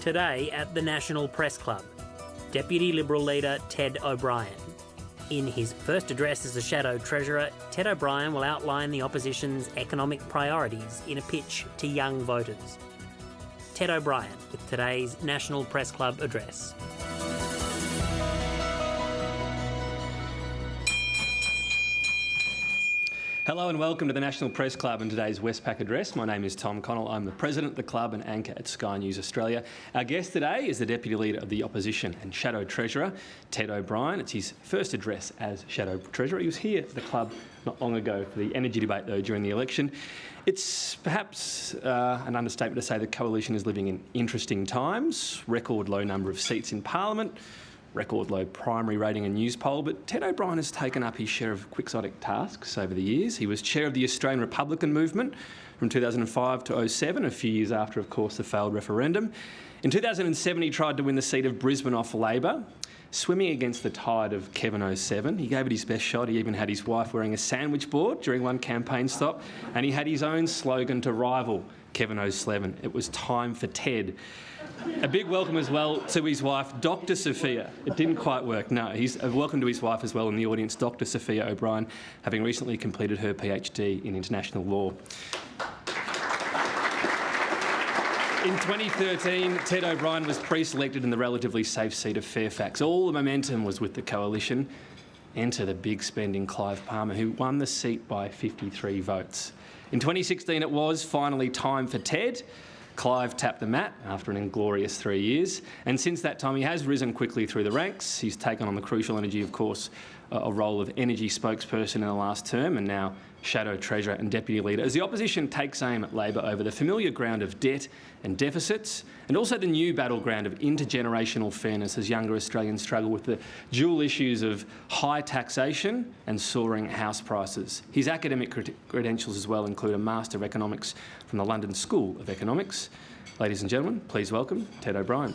Today at the National Press Club, Deputy Liberal leader Ted O'Brien. In his first address as the Shadow Treasurer, Ted O'Brien will outline the opposition's economic priorities in a pitch to young voters. Ted O'Brien with today's National Press Club address. Hello and welcome to the National Press Club and today's Westpac address. My name is Tom Connell. I'm the President of the club and anchor at Sky News Australia. Our guest today is the Deputy Leader of the Opposition and Shadow Treasurer, Ted O'Brien. It's his first address as Shadow Treasurer. He was here at the club not long ago for the energy debate, though, during the election. It's perhaps an understatement to say the coalition is living in interesting times. Record low number of seats in Parliament, record low primary rating and news poll, but Ted O'Brien has taken up his share of quixotic tasks over the years. He was chair of the Australian Republican movement from 2005 to 2007, a few years after, of course, the failed referendum. In 2007, he tried to win the seat of Brisbane off Labor, swimming against the tide of Kevin 07. He gave it his best shot. He even had his wife wearing a sandwich board during one campaign stop, and he had his own slogan to rival Kevin 07. It was time for Ted. A big welcome as well to his wife, Dr. Sophia. It didn't quite work, no. He's a welcome to his wife as well in the audience, Dr. Sophia O'Brien, having recently completed her PhD in international law. In 2013, Ted O'Brien was pre-selected in the relatively safe seat of Fairfax. All the momentum was with the coalition. Enter the big spending Clive Palmer, who won the seat by 53 votes. In 2016, it was finally time for Ted. Clive tapped the mat after an inglorious 3 years, and since that time he has risen quickly through the ranks. He's taken on the crucial energy, of course, a role of energy spokesperson in the last term, and now Shadow Treasurer and Deputy Leader, as the opposition takes aim at Labor over the familiar ground of debt and deficits, and also the new battleground of intergenerational fairness as younger Australians struggle with the dual issues of high taxation and soaring house prices. His academic credentials as well include a Master of Economics from the London School of Economics. Ladies and gentlemen, please welcome Ted O'Brien.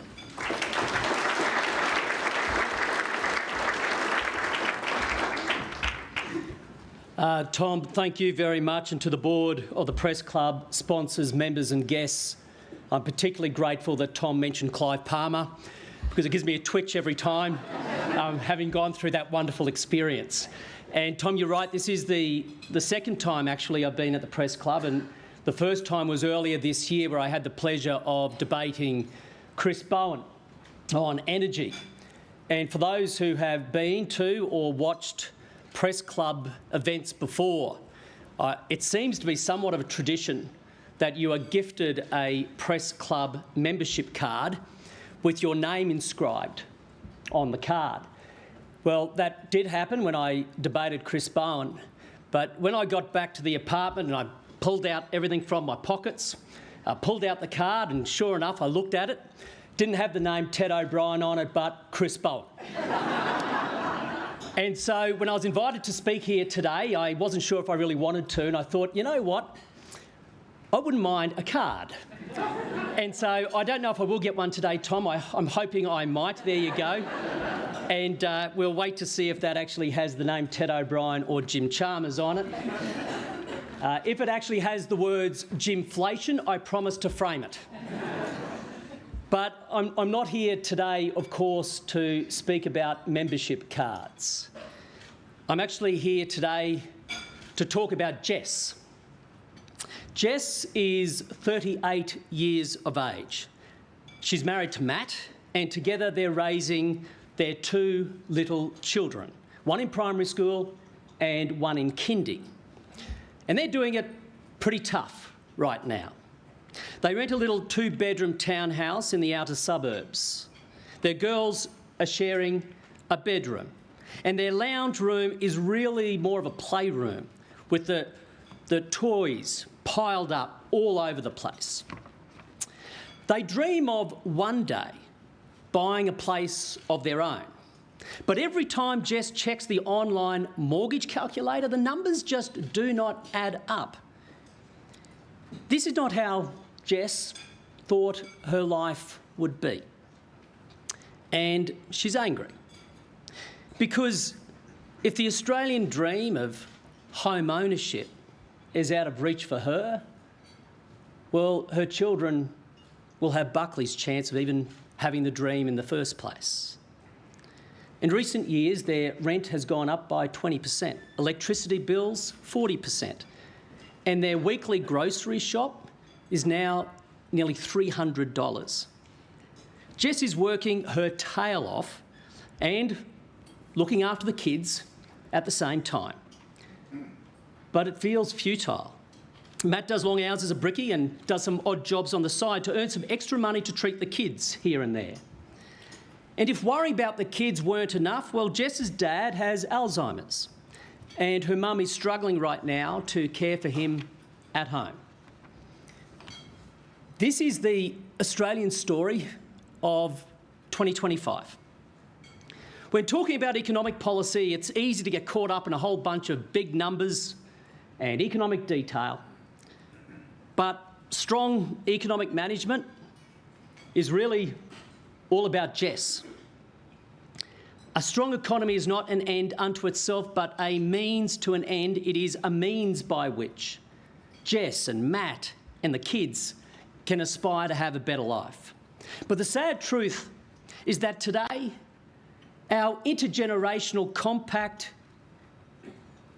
Tom, thank you very much, and to the board of the Press Club, sponsors, members and guests. I'm particularly grateful that Tom mentioned Clive Palmer, because it gives me a twitch every time, having gone through that wonderful experience. And Tom, you're right, this is the second time actually I've been at the Press Club, and the first time was earlier this year where I had the pleasure of debating Chris Bowen on energy. And for those who have been to or watched Press Club events before, it seems to be somewhat of a tradition that you are gifted a Press Club membership card with your name inscribed on the card. Well, that did happen when I debated Chris Bowen, but when I got back to the apartment and I pulled out everything from my pockets, I pulled out the card, and sure enough, I looked at it. Didn't have the name Ted O'Brien on it, but Chris Bowen. And so when I was invited to speak here today, I wasn't sure if I really wanted to, and I thought, you know what, I wouldn't mind a card. And so I don't know if I will get one today, Tom. I'm hoping I might. There you go. And we'll wait to see if that actually has the name Ted O'Brien or Jim Chalmers on it. If it actually has the words Jimflation, I promise to frame it. But I'm not here today, of course, to speak about membership cards. I'm actually here today to talk about Jess. Jess is 38 years of age. She's married to Matt, and together they're raising their two little children, one in primary school and one in kindy. And they're doing it pretty tough right now. They rent a little two-bedroom townhouse in the outer suburbs. Their girls are sharing a bedroom, and their lounge room is really more of a playroom with the toys piled up all over the place. They dream of one day buying a place of their own. But every time Jess checks the online mortgage calculator, the numbers just do not add up. This is not how Jess thought her life would be. And she's angry. Because if the Australian dream of home ownership is out of reach for her, well, her children will have Buckley's chance of even having the dream in the first place. In recent years, their rent has gone up by 20%, electricity bills 40%, and their weekly grocery shop is now nearly $300. Jess is working her tail off and looking after the kids at the same time. But it feels futile. Matt does long hours as a brickie and does some odd jobs on the side to earn some extra money to treat the kids here and there. And if worrying about the kids weren't enough, well, Jess's dad has Alzheimer's and her mum is struggling right now to care for him at home. This is the Australian story of 2025. When talking about economic policy, it's easy to get caught up in a whole bunch of big numbers and economic detail. But strong economic management is really all about Jess. A strong economy is not an end unto itself, but a means to an end. It is a means by which Jess and Matt and the kids can aspire to have a better life. But the sad truth is that today, our intergenerational compact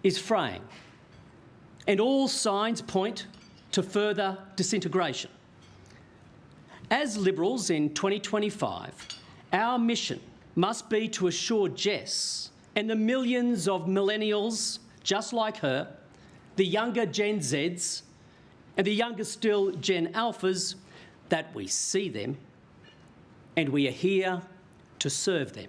is fraying, and all signs point to further disintegration. As Liberals in 2025, our mission must be to assure Jess and the millions of millennials just like her, the younger Gen Zs and the younger still Gen Alphas, that we see them and we are here to serve them.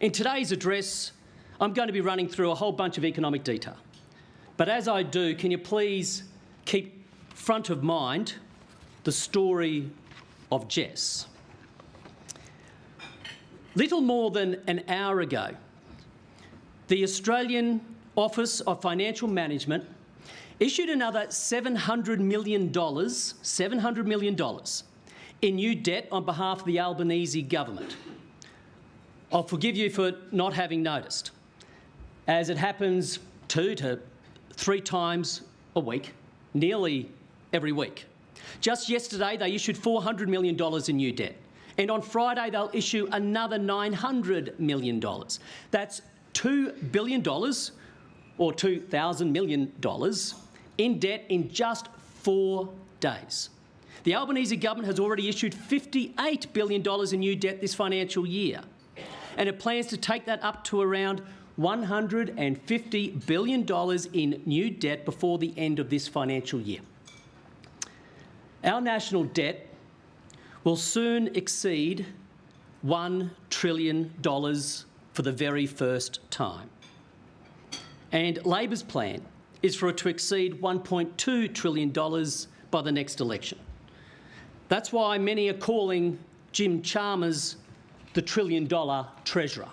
In today's address, I'm going to be running through a whole bunch of economic detail. But as I do, can you please keep front of mind the story of Jess? Little more than an hour ago, the Australian Office of Financial Management issued another $700 million in new debt on behalf of the Albanese government. I'll forgive you for not having noticed, as it happens 2 to 3 times a week, nearly every week. Just yesterday, they issued $400 million in new debt. And on Friday, they'll issue another $900 million. That's $2 billion, or $2,000 million, in debt in just 4 days. The Albanese government has already issued $58 billion in new debt this financial year, and it plans to take that up to around $150 billion in new debt before the end of this financial year. Our national debt will soon exceed $1 trillion for the very first time. And Labor's plan is for it to exceed $1.2 trillion by the next election. That's why many are calling Jim Chalmers the $1 trillion treasurer.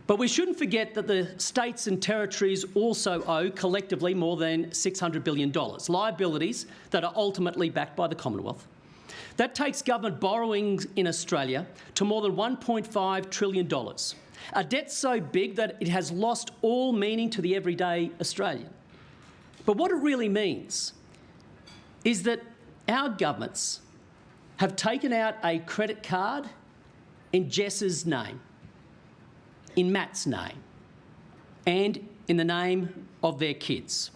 But we shouldn't forget that the states and territories also owe collectively more than $600 billion, liabilities that are ultimately backed by the Commonwealth. That takes government borrowings in Australia to more than $1.5 trillion, a debt so big that it has lost all meaning to the everyday Australian. But what it really means is that our governments have taken out a credit card in Jess's name, in Matt's name, and in the name of their kids,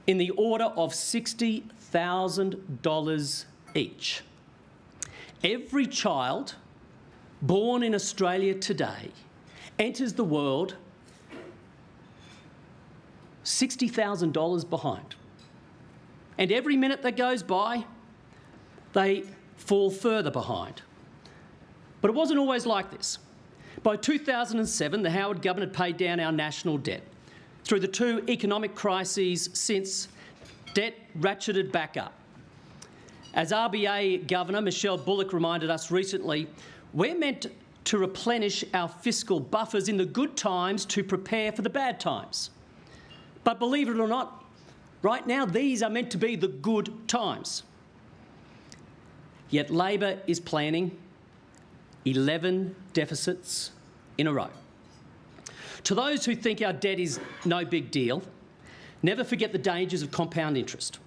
in the order of $60,000 each. Every child born in Australia today enters the world $60,000 behind. And every minute that goes by, they fall further behind. But it wasn't always like this. By 2007, the Howard government paid down our national debt. Through the 2 economic crises since, debt ratcheted back up. As RBA Governor Michelle Bullock reminded us recently, we're meant to replenish our fiscal buffers in the good times to prepare for the bad times. But believe it or not, right now these are meant to be the good times. Yet Labor is planning 11 deficits in a row. To those who think our debt is no big deal, never forget the dangers of compound interest.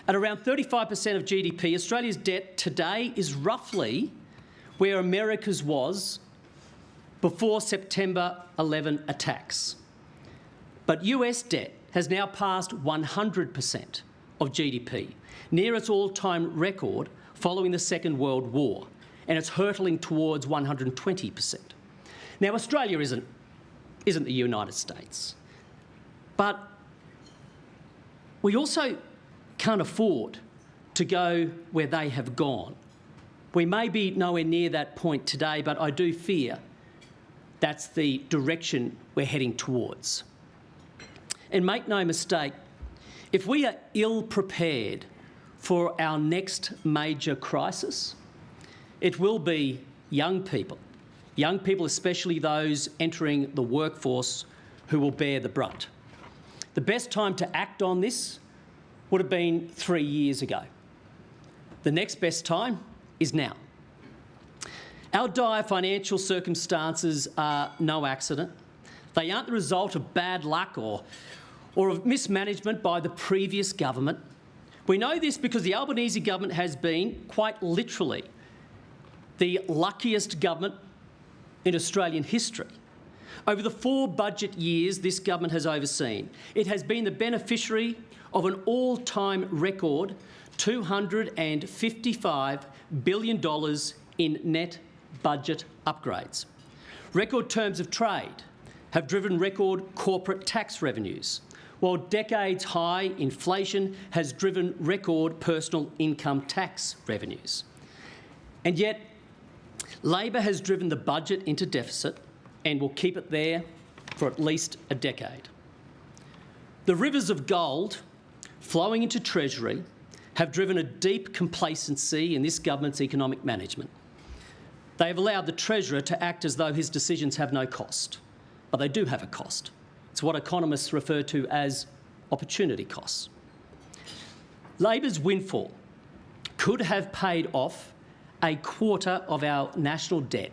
At around 35% of GDP, Australia's debt today is roughly where America's was before September 11 attacks. But US debt has now passed 100% of GDP, near its all-time record following the Second World War, and it's hurtling towards 120%. Now, Australia isn't the United States, but we also can't afford to go where they have gone. We may be nowhere near that point today, but I do fear that's the direction we're heading towards. And make no mistake, if we are ill-prepared for our next major crisis, it will be young people especially those entering the workforce, who will bear the brunt. The best time to act on this would have been 3 years ago. The next best time is now. Our dire financial circumstances are no accident. They aren't the result of bad luck or of mismanagement by the previous government. We know this because the Albanese government has been, quite literally, the luckiest government in Australian history. Over the 4 budget years this government has overseen, it has been the beneficiary of an all-time record $255 billion in net budget upgrades. Record terms of trade have driven record corporate tax revenues, while decades-high inflation has driven record personal income tax revenues. And yet, Labor has driven the budget into deficit and will keep it there for at least a decade. The rivers of gold flowing into Treasury have driven a deep complacency in this government's economic management. They have allowed the Treasurer to act as though his decisions have no cost, but they do have a cost. It's what economists refer to as opportunity costs. Labor's windfall could have paid off a quarter of our national debt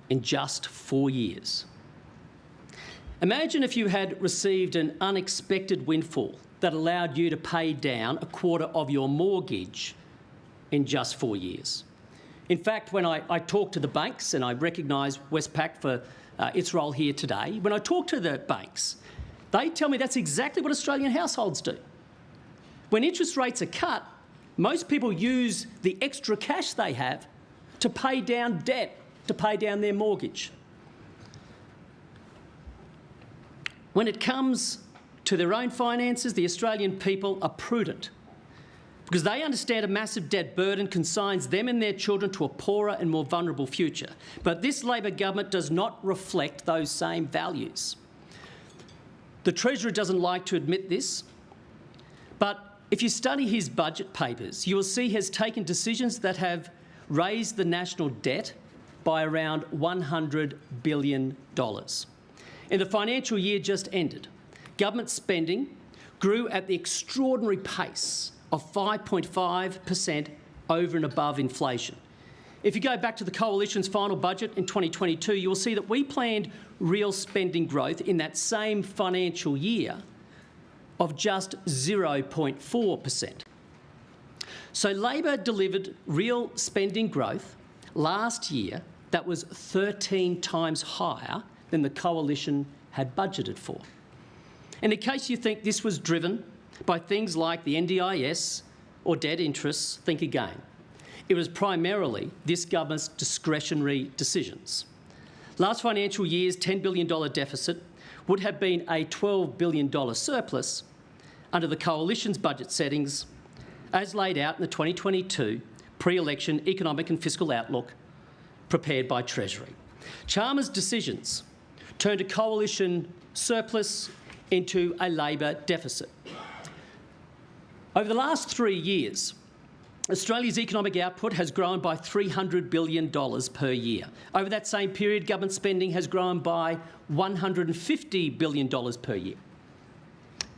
in just 4 years. Imagine if you had received an unexpected windfall that allowed you to pay down a quarter of your mortgage in just 4 years. In fact, when I talk to the banks, and I recognise Westpac for its role here today, when I talk to the banks, they tell me that's exactly what Australian households do. When interest rates are cut, most people use the extra cash they have to pay down debt, to pay down their mortgage. When it comes to their own finances, the Australian people are prudent because they understand a massive debt burden consigns them and their children to a poorer and more vulnerable future. But this Labor government does not reflect those same values. The Treasurer doesn't like to admit this, but if you study his budget papers, you will see he has taken decisions that have raised the national debt by around $100 billion. In the financial year just ended, government spending grew at the extraordinary pace of 5.5% over and above inflation. If you go back to the Coalition's final budget in 2022, you will see that we planned real spending growth in that same financial year of just 0.4%. So Labor delivered real spending growth last year that was 13 times higher than the Coalition had budgeted for. And in case you think this was driven by things like the NDIS or debt interests, think again. It was primarily this government's discretionary decisions. Last financial year's $10 billion deficit would have been a $12 billion surplus under the Coalition's budget settings as laid out in the 2022 pre-election economic and fiscal outlook prepared by Treasury. Chalmers' decisions turned a Coalition surplus into a Labor deficit. Over the last 3 years, Australia's economic output has grown by $300 billion per year. Over that same period, government spending has grown by $150 billion per year.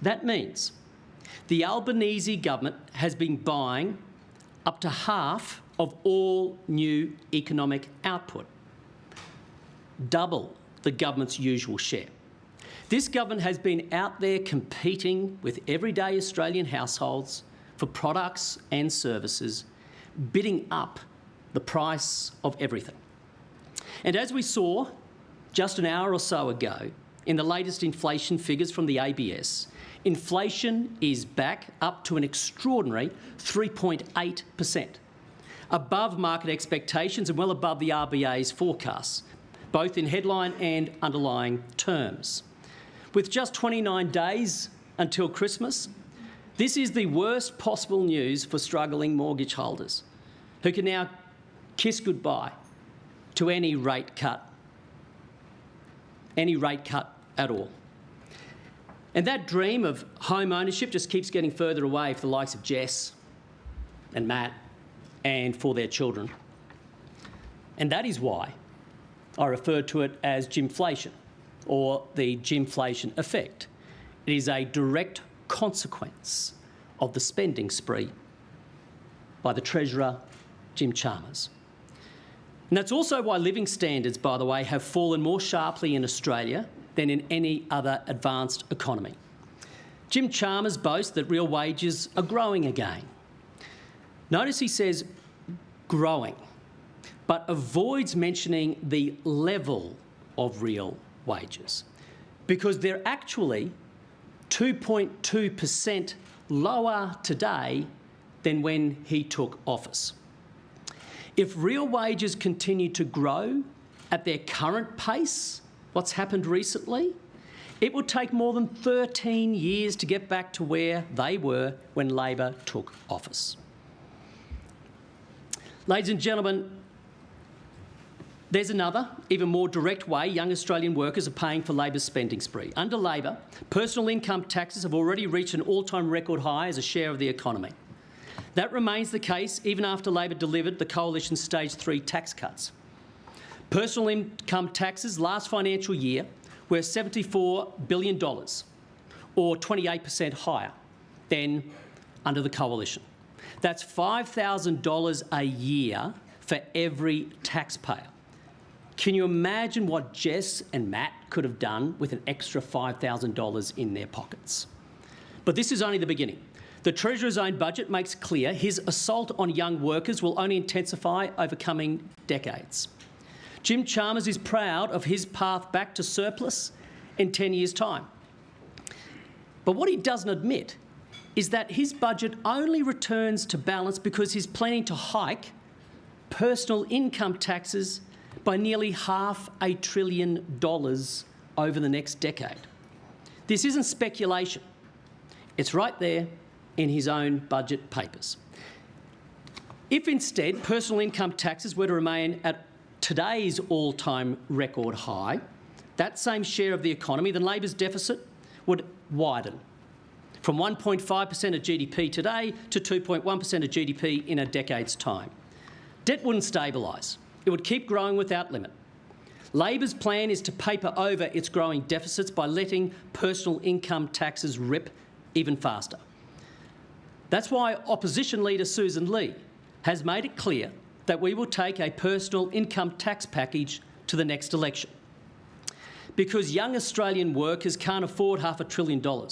That means the Albanese government has been buying up to half of all new economic output, double the government's usual share. This government has been out there competing with everyday Australian households for products and services, bidding up the price of everything. And as we saw just an hour or so ago in the latest inflation figures from the ABS, inflation is back up to an extraordinary 3.8%, above market expectations and well above the RBA's forecasts, both in headline and underlying terms. With just 29 days until Christmas, this is the worst possible news for struggling mortgage holders who can now kiss goodbye to any rate cut at all. And that dream of home ownership just keeps getting further away for the likes of Jess and Matt and for their children. And that is why I refer to it as Gymflation, or the Gymflation effect. It is a direct consequence of the spending spree by the Treasurer, Jim Chalmers. And that's also why living standards, by the way, have fallen more sharply in Australia than in any other advanced economy. Jim Chalmers boasts that real wages are growing again. Notice he says growing, but avoids mentioning the level of real wages, because they're actually 2.2% lower today than when he took office. If real wages continue to grow at their current pace, what's happened recently, it would take more than 13 years to get back to where they were when Labor took office. Ladies and gentlemen, there's another, even more direct way young Australian workers are paying for Labor's spending spree. Under Labor, personal income taxes have already reached an all-time record high as a share of the economy. That remains the case even after Labor delivered the Coalition's Stage 3 tax cuts. Personal income taxes last financial year were $74 billion, or 28% higher than under the Coalition. That's $5,000 a year for every taxpayer. Can you imagine what Jess and Matt could have done with an extra $5,000 in their pockets? But this is only the beginning. The Treasurer's own budget makes clear his assault on young workers will only intensify over coming decades. Jim Chalmers is proud of his path back to surplus in 10 years' time. But what he doesn't admit is that his budget only returns to balance because he's planning to hike personal income taxes by nearly $500 billion over the next decade. This isn't speculation. It's right there in his own budget papers. If instead personal income taxes were to remain at today's all-time record high, that same share of the economy, then Labor's deficit would widen from 1.5% of GDP today to 2.1% of GDP in a decade's time. Debt wouldn't stabilise. It would keep growing without limit. Labor's plan is to paper over its growing deficits by letting personal income taxes rip even faster. That's why opposition leader Susan Lee has made it clear that we will take a personal income tax package to the next election, because young Australian workers can't afford $500 billion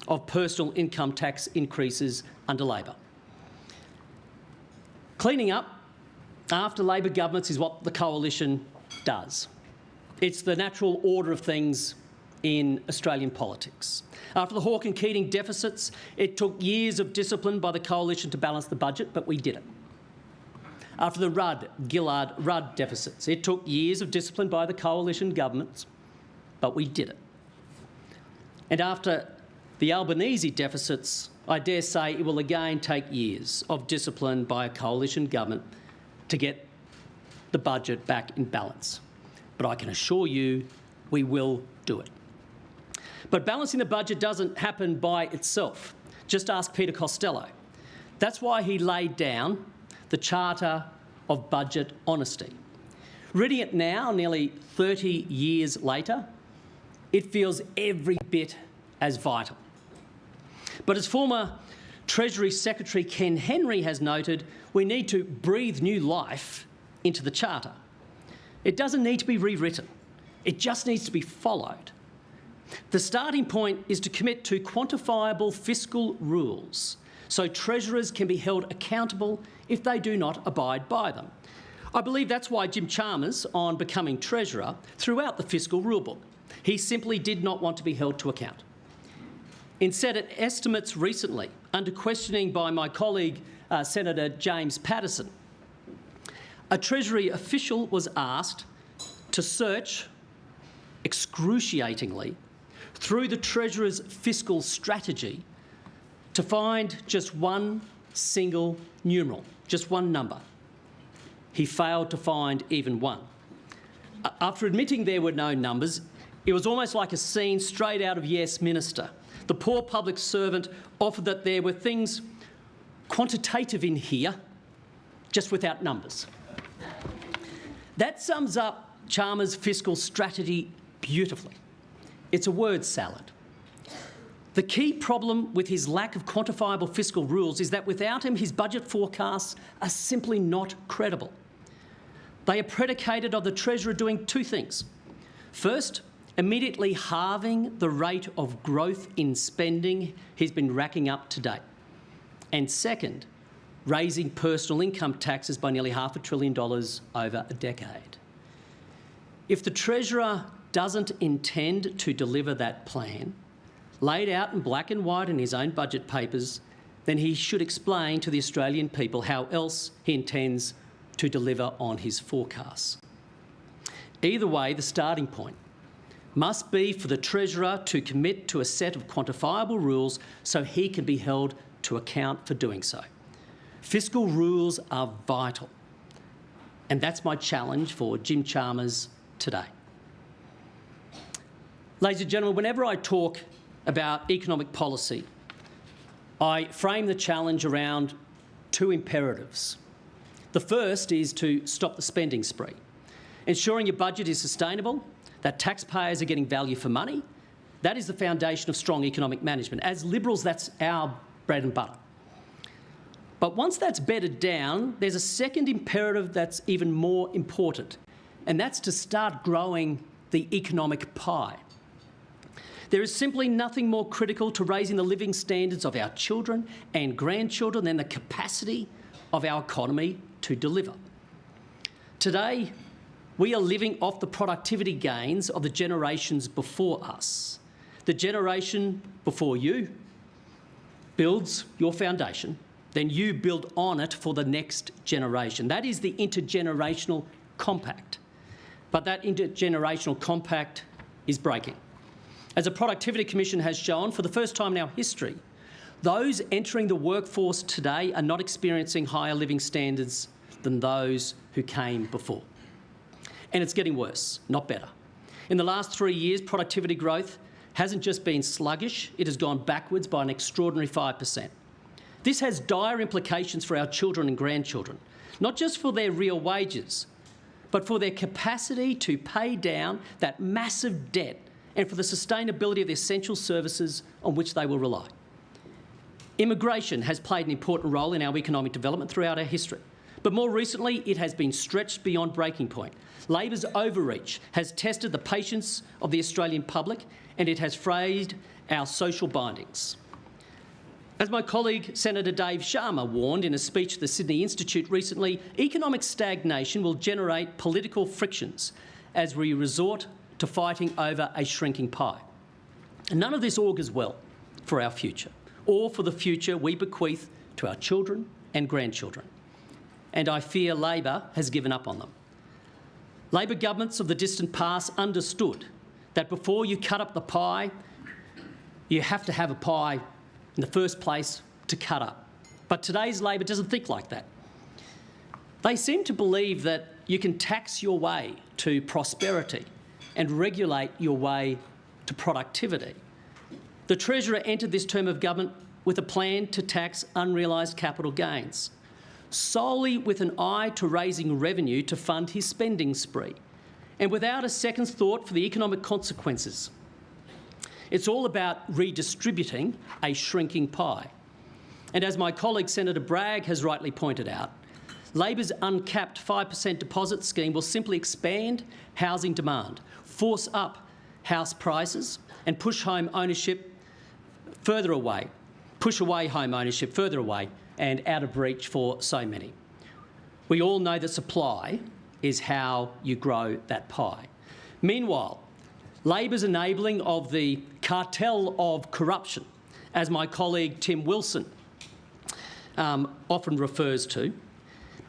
of personal income tax increases under Labor. Cleaning up after Labor governments is what the Coalition does. It's the natural order of things in Australian politics. After the Hawke and Keating deficits, it took years of discipline by the Coalition to balance the budget, but we did it. After the Gillard-Rudd deficits, it took years of discipline by the Coalition governments, but we did it. And after the Albanese deficits, I dare say it will again take years of discipline by a Coalition government to get the budget back in balance. But I can assure you we will do it. But balancing the budget doesn't happen by itself. Just ask Peter Costello. That's why he laid down the Charter of Budget Honesty. Reading it now, nearly 30 years later, it feels every bit as vital. But as former Treasury Secretary Ken Henry has noted, we need to breathe new life into the Charter. It doesn't need to be rewritten. It just needs to be followed. The starting point is to commit to quantifiable fiscal rules so treasurers can be held accountable if they do not abide by them. I believe that's why Jim Chalmers, on becoming Treasurer, threw out the fiscal rulebook. He simply did not want to be held to account. Instead, at estimates recently, under questioning by my colleague, Senator James Patterson, a Treasury official was asked to search excruciatingly through the Treasurer's fiscal strategy to find just one single numeral, just one number. He failed to find even one. After admitting there were no numbers, it was almost like a scene straight out of Yes Minister. The poor public servant offered that there were things quantitative in here, just without numbers. That sums up Chalmers' fiscal strategy beautifully. It's a word salad. The key problem with his lack of quantifiable fiscal rules is that without him, his budget forecasts are simply not credible. They are predicated on the Treasurer doing two things. First, immediately halving the rate of growth in spending he's been racking up to date. And second, raising personal income taxes by nearly $500 billion over a decade. If the Treasurer doesn't intend to deliver that plan, laid out in black and white in his own budget papers, then he should explain to the Australian people how else he intends to deliver on his forecasts. Either way, the starting point must be for the Treasurer to commit to a set of quantifiable rules so he can be held to account for doing so. Fiscal rules are vital, and that's my challenge for Jim Chalmers today. Ladies and gentlemen, whenever I talk about economic policy, I frame the challenge around two imperatives. The first is to stop the spending spree, ensuring your budget is sustainable, that taxpayers are getting value for money. That is the foundation of strong economic management. As Liberals, that's our bread and butter. But once that's bedded down, there's a second imperative that's even more important, and that's to start growing the economic pie. There is simply nothing more critical to raising the living standards of our children and grandchildren than the capacity of our economy to deliver. Today, we are living off the productivity gains of the generations before us. The generation before you builds your foundation, then you build on it for the next generation. That is the intergenerational compact. But that intergenerational compact is breaking. As the Productivity Commission has shown, for the first time in our history, those entering the workforce today are not experiencing higher living standards than those who came before. And it's getting worse, not better. In the last 3 years, productivity growth hasn't just been sluggish, it has gone backwards by an extraordinary 5%. This has dire implications for our children and grandchildren, not just for their real wages, but for their capacity to pay down that massive debt and for the sustainability of the essential services on which they will rely. Immigration has played an important role in our economic development throughout our history, but more recently it has been stretched beyond breaking point. Labor's overreach has tested the patience of the Australian public and it has frayed our social bindings. As my colleague Senator Dave Sharma warned in a speech at the Sydney Institute recently, economic stagnation will generate political frictions as we resort to fighting over a shrinking pie. And none of this augurs well for our future, or for the future we bequeath to our children and grandchildren. And I fear Labor has given up on them. Labor governments of the distant past understood that before you cut up the pie, you have to have a pie in the first place to cut up. But today's Labor doesn't think like that. They seem to believe that you can tax your way to prosperity and regulate your way to productivity. The Treasurer entered this term of government with a plan to tax unrealised capital gains, solely with an eye to raising revenue to fund his spending spree, and without a second's thought for the economic consequences. It's all about redistributing a shrinking pie. And as my colleague Senator Bragg has rightly pointed out, Labor's uncapped 5% deposit scheme will simply expand housing demand, force up house prices and push home ownership further away. push away home ownership further away and out of reach for so many. We all know that supply is how you grow that pie. Meanwhile, Labor's enabling of the cartel of corruption, as my colleague Tim Wilson often refers to,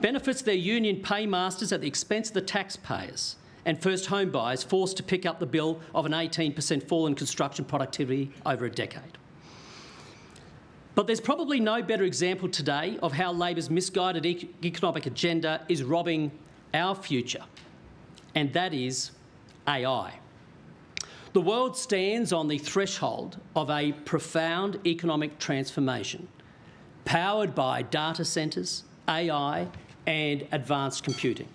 benefits their union paymasters at the expense of the taxpayers and first home buyers forced to pick up the bill of an 18% fall in construction productivity over a decade. But there's probably no better example today of how Labor's misguided economic agenda is robbing our future, and that is AI. The world stands on the threshold of a profound economic transformation, powered by data centres, AI and advanced computing.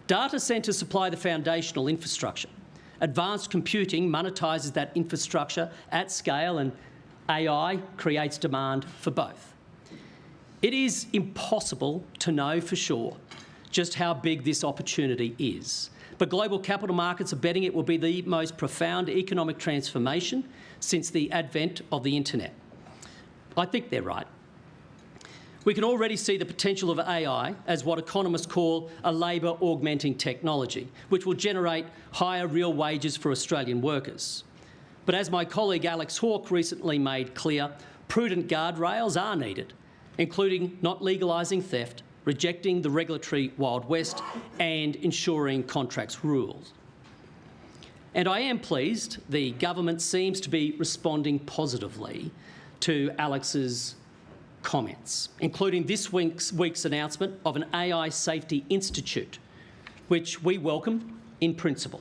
Data centres supply the foundational infrastructure. Advanced computing monetises that infrastructure at scale, and AI creates demand for both. It is impossible to know for sure just how big this opportunity is, but global capital markets are betting it will be the most profound economic transformation since the advent of the internet. I think they're right. We can already see the potential of AI as what economists call a labour augmenting technology, which will generate higher real wages for Australian workers. But as my colleague Alex Hawke recently made clear, prudent guardrails are needed, including not legalising theft, rejecting the regulatory Wild West and ensuring contracts rules. And I am pleased the government seems to be responding positively to Alex's comments, including this week's announcement of an AI Safety Institute, which we welcome in principle.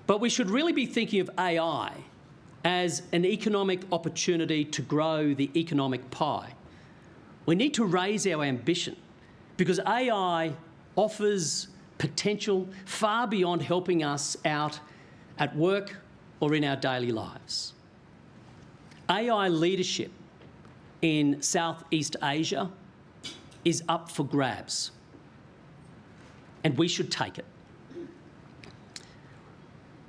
But we should really be thinking of AI as an economic opportunity to grow the economic pie. We need to raise our ambition because AI offers potential far beyond helping us out at work or in our daily lives. AI leadership in Southeast Asia is up for grabs, and we should take it.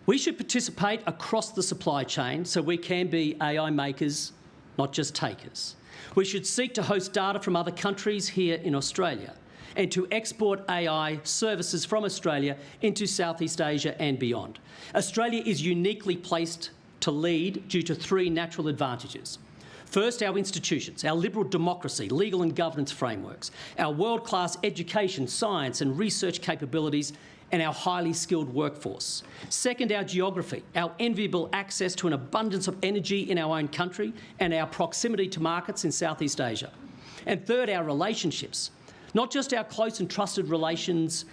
We should participate across the supply chain so we can be AI makers, not just takers. We should seek to host data from other countries here in Australia and to export AI services from Australia into Southeast Asia and beyond. Australia is uniquely placed to lead due to three natural advantages. First, our institutions, our liberal democracy, legal and governance frameworks, our world-class education, science and research capabilities, and our highly skilled workforce. Second, our geography, our enviable access to an abundance of energy in our own country and our proximity to markets in Southeast Asia. And third, our relationships, not just our close and trusted relations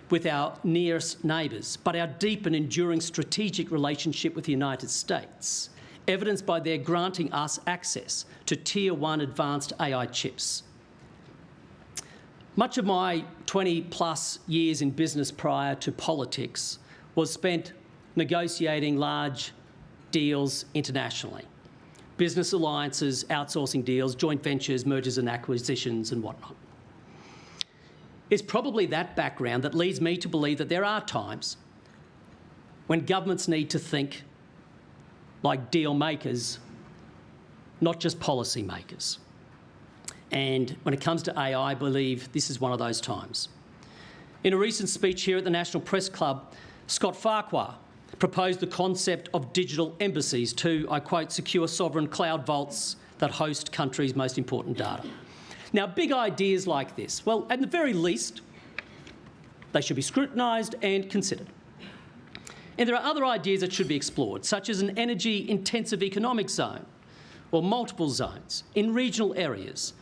with our nearest neighbours, but our deep and enduring strategic relationship with the United States, evidenced by their granting us access to Tier 1 advanced AI chips. Much of my 20-plus years in business prior to politics was spent negotiating large deals internationally. Business alliances, outsourcing deals, joint ventures, mergers and acquisitions and whatnot. It's probably that background that leads me to believe that there are times when governments need to think like deal makers, not just policy makers. And when it comes to AI, I believe this is one of those times. In a recent speech here at the National Press Club, Scott Farquhar proposed the concept of digital embassies to, I quote, secure sovereign cloud vaults that host countries' most important data. Now, big ideas like this, well, at the very least, they should be scrutinised and considered. And there are other ideas that should be explored, such as an energy-intensive economic zone or multiple zones in regional areas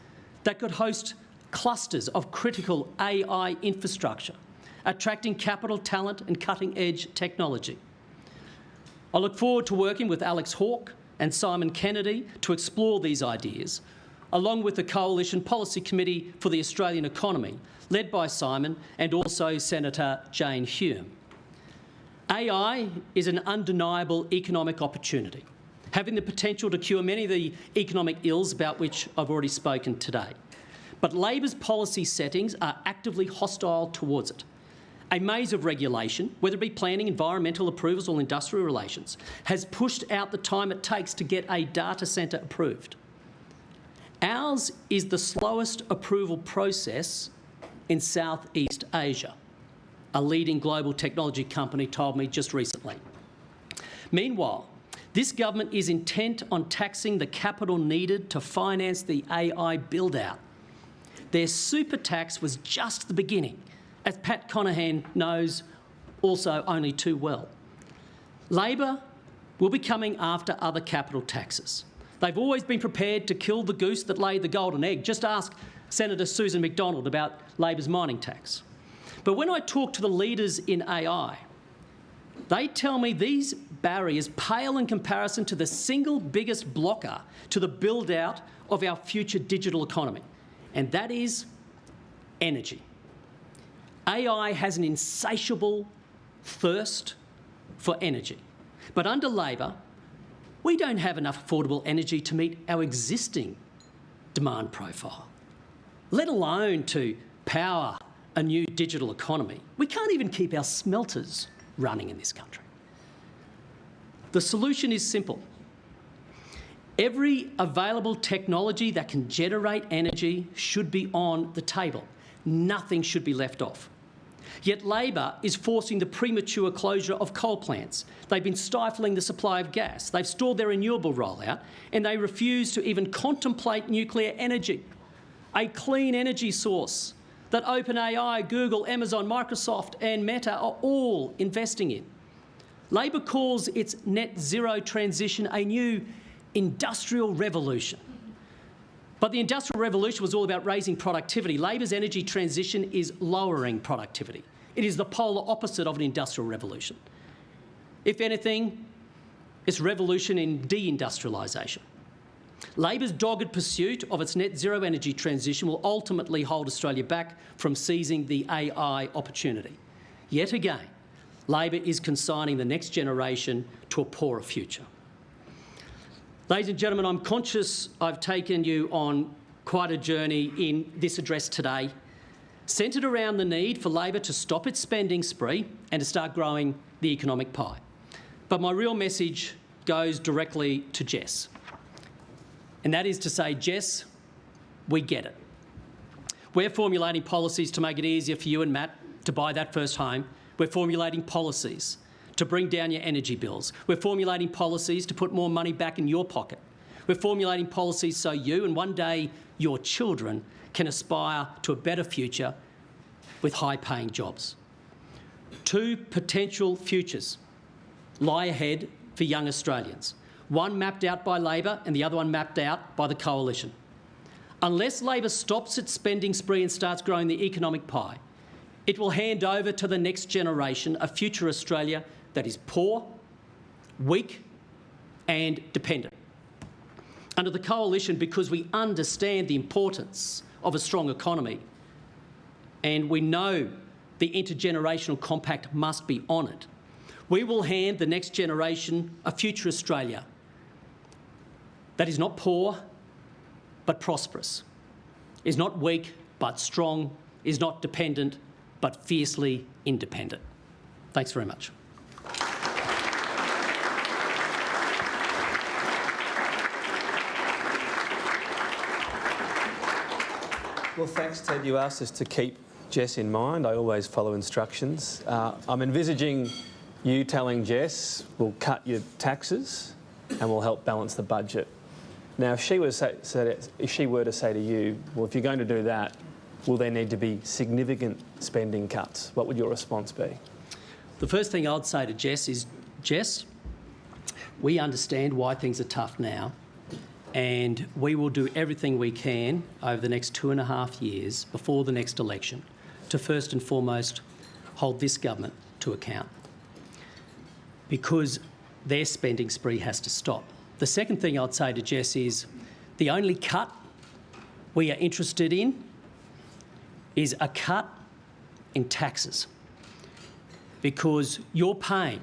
that could host clusters of critical AI infrastructure, attracting capital, talent and cutting-edge technology. I look forward to working with Alex Hawke and Simon Kennedy to explore these ideas, along with the Coalition Policy Committee for the Australian Economy, led by Simon and also Senator Jane Hume. AI is an undeniable economic opportunity, having the potential to cure many of the economic ills about which I've already spoken today. But Labor's policy settings are actively hostile towards it. A maze of regulation, whether it be planning, environmental approvals or industrial relations, has pushed out the time it takes to get a data centre approved. Ours is the slowest approval process in Southeast Asia, a leading global technology company told me just recently. Meanwhile, this government is intent on taxing the capital needed to finance the AI build-out. Their super tax was just the beginning, as Pat Conahan knows also only too well. Labor will be coming after other capital taxes. They've always been prepared to kill the goose that laid the golden egg. Just ask Senator Susan McDonald about Labor's mining tax. But when I talk to the leaders in AI, they tell me these barriers pale in comparison to the single biggest blocker to the build-out of our future digital economy, and that is energy. AI has an insatiable thirst for energy, but under Labor, we don't have enough affordable energy to meet our existing demand profile, let alone to power a new digital economy. We can't even keep our smelters running in this country. The solution is simple. Every available technology that can generate energy should be on the table. Nothing should be left off. Yet Labor is forcing the premature closure of coal plants. They've been stifling the supply of gas. They've stalled their renewable rollout, and they refuse to even contemplate nuclear energy, a clean energy source that OpenAI, Google, Amazon, Microsoft and Meta are all investing in. Labor calls its net zero transition a new industrial revolution. But the Industrial Revolution was all about raising productivity. Labor's energy transition is lowering productivity. It is the polar opposite of an industrial revolution. If anything, it's revolution in deindustrialisation. Labor's dogged pursuit of its net zero energy transition will ultimately hold Australia back from seizing the AI opportunity. Yet again, Labor is consigning the next generation to a poorer future. Ladies and gentlemen, I'm conscious I've taken you on quite a journey in this address today, centred around the need for Labor to stop its spending spree and to start growing the economic pie. But my real message goes directly to Jess. And that is to say, Jess, we get it. We're formulating policies to make it easier for you and Matt to buy that first home. We're formulating policies to bring down your energy bills. We're formulating policies to put more money back in your pocket. We're formulating policies so you and one day your children can aspire to a better future with high-paying jobs. Two potential futures lie ahead for young Australians, one mapped out by Labor and the other one mapped out by the Coalition. Unless Labor stops its spending spree and starts growing the economic pie, it will hand over to the next generation a future Australia that is poor, weak and dependent. Under the Coalition, because we understand the importance of a strong economy and we know the intergenerational compact must be honoured, we will hand the next generation a future Australia that is not poor but prosperous, is not weak but strong, is not dependent but fiercely independent. Thanks very much. Well, thanks, Ted. You asked us to keep Jess in mind. I always follow instructions. I'm envisaging you telling Jess we'll cut your taxes and we'll help balance the budget. Now, if she were to say to you, well, if you're going to do that, will there need to be significant spending cuts? What would your response be? The first thing I'd say to Jess is, Jess, we understand why things are tough now, and we will do everything we can over the next 2.5 years before the next election to first and foremost hold this government to account, because their spending spree has to stop. The second thing I'd say to Jess is the only cut we are interested in is a cut in taxes, because you're paying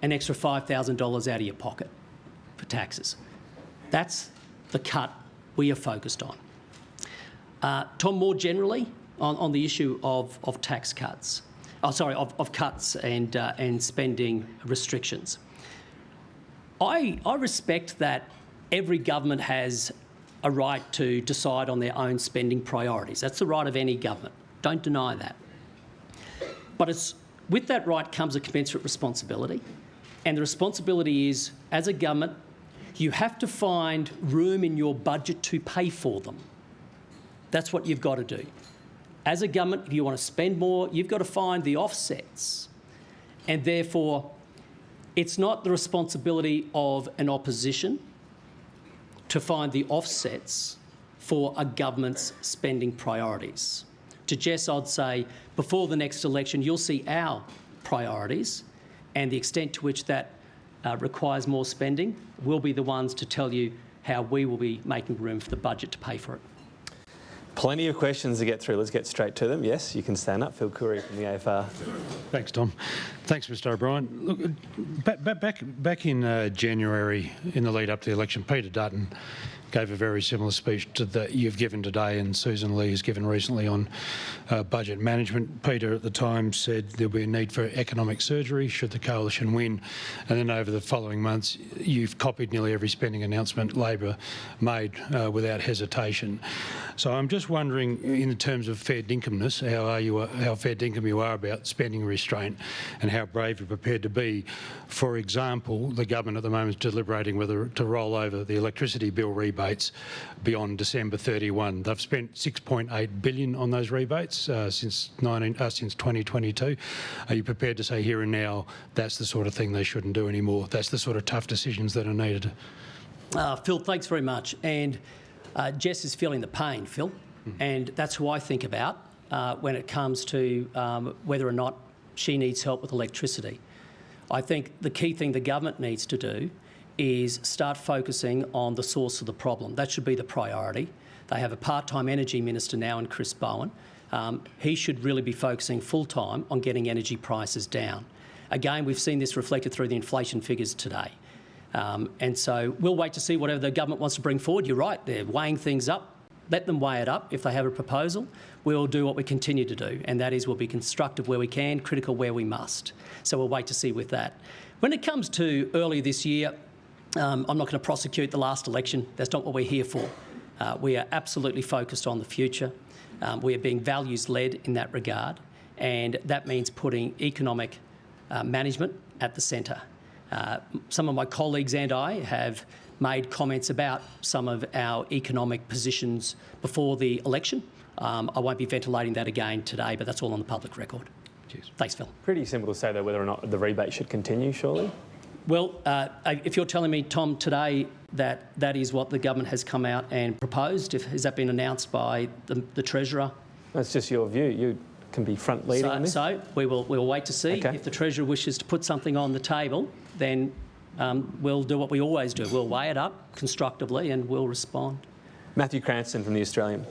an extra $5,000 out of your pocket for taxes. That's the cut we are focused on. Tom, more generally on the issue of tax cuts, of cuts and spending restrictions. I respect that every government has a right to decide on their own spending priorities. That's the right of any government. Don't deny that. But with that right comes a commensurate responsibility. And the responsibility is, as a government, you have to find room in your budget to pay for them. That's what you've got to do. As a government, if you want to spend more, you've got to find the offsets. And therefore, it's not the responsibility of an opposition to find the offsets for a government's spending priorities. To Jess, I'd say, before the next election, you'll see our priorities, and the extent to which that requires more spending. We'll be the ones to tell you how we will be making room for the budget to pay for it. Plenty of questions to get through. Let's get straight to them. Yes, you can stand up. Phil Curry from the AFR. Thanks, Tom. Thanks, Mr O'Brien. Look, back in January, in the lead up to the election, Peter Dutton gave a very similar speech to that you've given today and Susan Lee has given recently on budget management. Peter at the time said there'll be a need for economic surgery should the coalition win, and then over the following months you've copied nearly every spending announcement Labor made without hesitation. So I'm just wondering, in terms of fair dinkumness, how fair dinkum you are about spending restraint and how brave you're prepared to be. For example, the government at the moment is deliberating whether to roll over the electricity bill rebates beyond December 31. They've spent $6.8 billion on those rebates since 2022. Are you prepared to say here and now that's the sort of thing they shouldn't do anymore? That's the sort of tough decisions that are needed? Phil, thanks very much. And Jess is feeling the pain, Phil, and that's who I think about when it comes to whether or not she needs help with electricity. I think the key thing the government needs to do is start focusing on the source of the problem. That should be the priority. They have a part-time energy minister now in Chris Bowen. He should really be focusing full-time on getting energy prices down. Again, we've seen this reflected through the inflation figures today. And so we'll wait to see whatever the government wants to bring forward. You're right, they're weighing things up. Let them weigh it up. If they have a proposal, we'll do what we continue to do, and that is we'll be constructive where we can, critical where we must. So we'll wait to see with that. When it comes to earlier this year, I'm not going to prosecute the last election. That's not what we're here for. We are absolutely focused on the future. We are being values-led in that regard, and that means putting economic management at the centre. Some of my colleagues and I have made comments about some of our economic positions before the election. I won't be ventilating that again today, but that's all on the public record. Cheers. Thanks, Phil. Pretty simple to say, though, whether or not the rebate should continue, surely? Well, if you're telling me, Tom, today that that is what the government has come out and proposed, has that been announced by the Treasurer? That's just your view. You can be front leading on this. So we will wait to see. Okay. If the Treasurer wishes to put something on the table, then we'll do what we always do. We'll weigh it up constructively and we'll respond. Matthew Cranston from The Australian.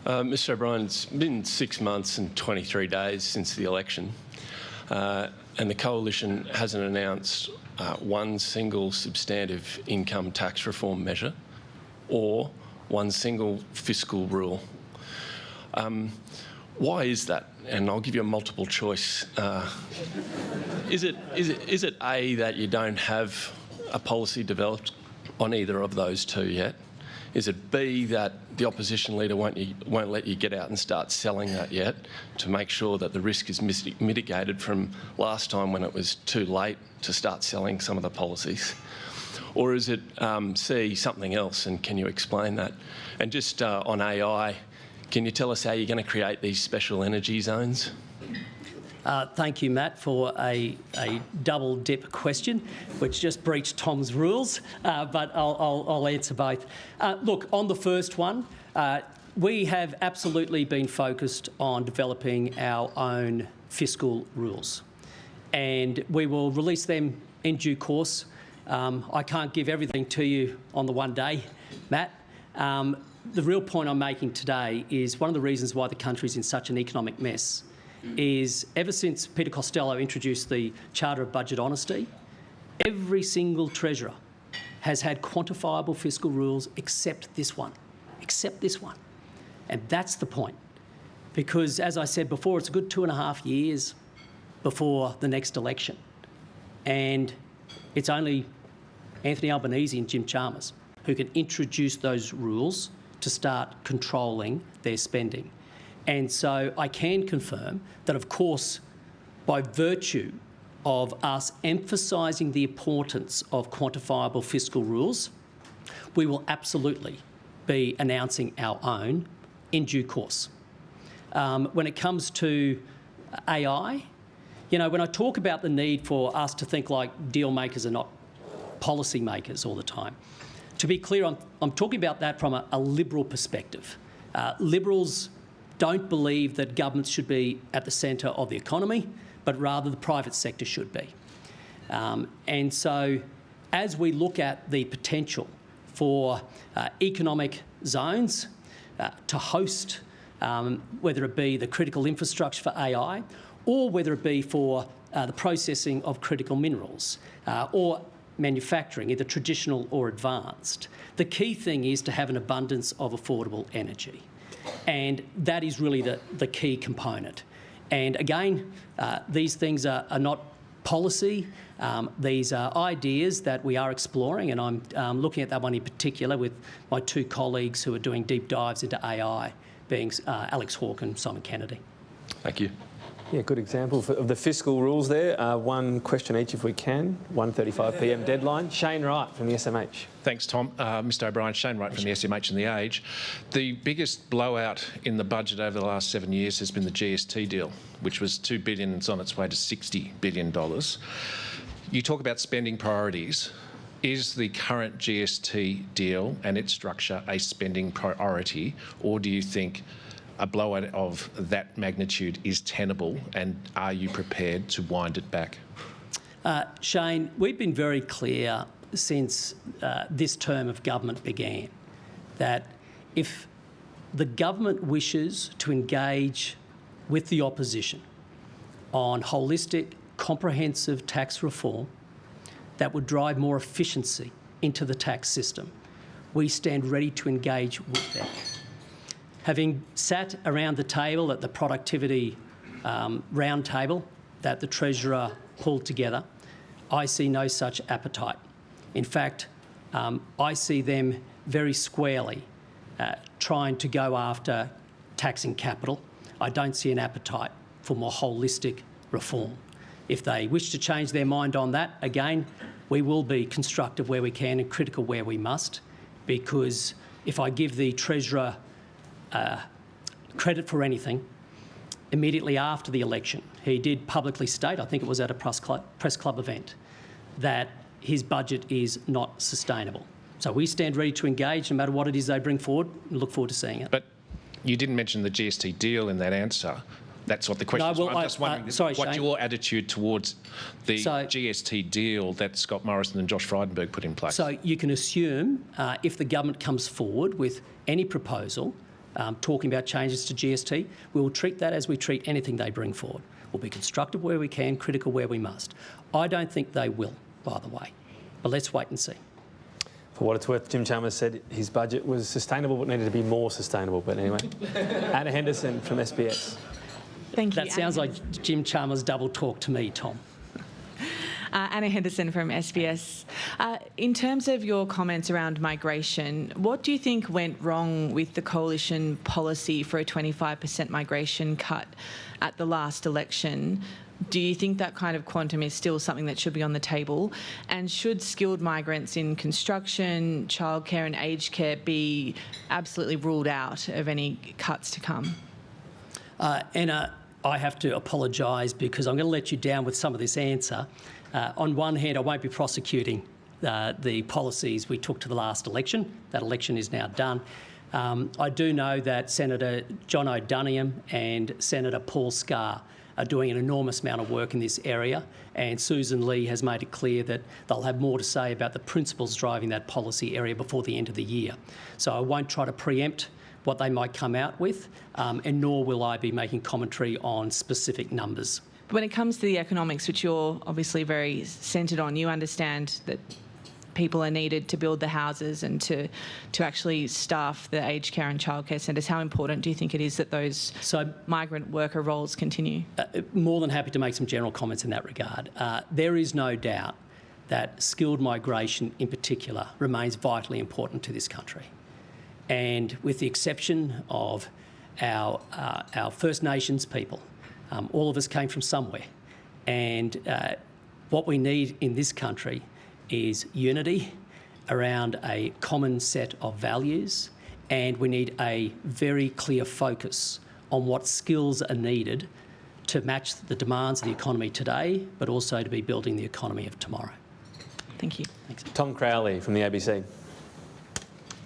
Mr O'Brien, it's been 6 months and 23 days since the election, and the Coalition hasn't announced one single substantive income tax reform measure or one single fiscal rule. Why is that? And I'll give you a multiple choice. Is it A, that you don't have a policy developed on either of those two yet? Is it B, that the opposition leader won't let you get out and start selling that yet to make sure that the risk is mitigated from last time when it was too late to start selling some of the policies? Or is it C, something else, and can you explain that? And just on AI, can you tell us how you're going to create these special energy zones? Thank you, Matt, for a double dip question, which just breached Tom's rules, but I'll answer both. Look, on the first one, we have absolutely been focused on developing our own fiscal rules, and we will release them in due course. I can't give everything to you on the one day, Matt. The real point I'm making today is one of the reasons why the country's in such an economic mess is ever since Peter Costello introduced the Charter of Budget Honesty, every single treasurer has had quantifiable fiscal rules except this one. And that's the point. Because, as I said before, it's a good 2.5 years before the next election. And it's only Anthony Albanese and Jim Chalmers who can introduce those rules to start controlling their spending. And so I can confirm that, of course, by virtue of us emphasising the importance of quantifiable fiscal rules, we will absolutely be announcing our own in due course. When it comes to AI, you know, when I talk about the need for us to think like deal makers and not policy makers all the time, to be clear, I'm talking about that from a Liberal perspective. Liberals don't believe that governments should be at the centre of the economy, but rather the private sector should be. And so as we look at the potential for economic zones to host, whether it be the critical infrastructure for AI or whether it be for the processing of critical minerals or manufacturing, either traditional or advanced, the key thing is to have an abundance of affordable energy. And that is really the key component. And again, these things are not policy. These are ideas that we are exploring, and I'm looking at that one in particular with my two colleagues who are doing deep dives into AI, being Alex Hawke and Simon Kennedy. Thank you. Yeah, good example of the fiscal rules there. One question each if we can. 1:35 p.m. deadline. Shane Wright from the SMH. Thanks, Tom. Mr O'Brien, Shane Wright from the SMH and the Age. The biggest blowout in the budget over the last 7 years has been the GST deal, which was $2 billion and it's on its way to $60 billion. You talk about spending priorities. Is the current GST deal and its structure a spending priority, or do you think a blowout of that magnitude is tenable, and are you prepared to wind it back? Shane, we've been very clear since this term of government began that if the government wishes to engage with the opposition on holistic, comprehensive tax reform that would drive more efficiency into the tax system, we stand ready to engage with them. Having sat around the table at the productivity round table that the Treasurer pulled together, I see no such appetite. In fact, I see them very squarely trying to go after taxing capital. I don't see an appetite for more holistic reform. If they wish to change their mind on that, again, we will be constructive where we can and critical where we must, because if I give the Treasurer credit for anything, immediately after the election, he did publicly state, I think it was at a press club event, that his budget is not sustainable. So we stand ready to engage no matter what it is they bring forward and look forward to seeing it. But you didn't mention the GST deal in that answer. That's what the question is. I'm just wondering what your attitude towards the GST deal that Scott Morrison and Josh Frydenberg put in place. So you can assume if the government comes forward with any proposal talking about changes to GST, we will treat that as we treat anything they bring forward. We'll be constructive where we can, critical where we must. I don't think they will, by the way, but let's wait and see. For what it's worth, Jim Chalmers said his budget was sustainable but needed to be more sustainable. But anyway, Anna Henderson from SBS. Thank you. That sounds like Jim Chalmers' double talk to me, Tom. Anna Henderson from SBS. In terms of your comments around migration, what do you think went wrong with the coalition policy for a 25% migration cut at the last election? Do you think that kind of quantum is still something that should be on the table? And should skilled migrants in construction, childcare and aged care be absolutely ruled out of any cuts to come? Anna, I have to apologise because I'm going to let you down with some of this answer. On one hand, I won't be prosecuting the policies we took to the last election. That election is now done. I do know that Senator John O'Donoghue and Senator Paul Scar are doing an enormous amount of work in this area, and Susan Lee has made it clear that they'll have more to say about the principles driving that policy area before the end of the year. So I won't try to preempt what they might come out with, and nor will I be making commentary on specific numbers. But when it comes to the economics, which you're obviously very centred on, you understand that people are needed to build the houses and to actually staff the aged care and childcare centres. How important do you think it is that those migrant worker roles continue? More than happy to make some general comments in that regard. There is no doubt that skilled migration in particular remains vitally important to this country. And with the exception of our First Nations people, all of us came from somewhere. And what we need in this country is unity around a common set of values, and we need a very clear focus on what skills are needed to match the demands of the economy today, but also to be building the economy of tomorrow. Thank you. Thanks. Tom Crowley from the ABC.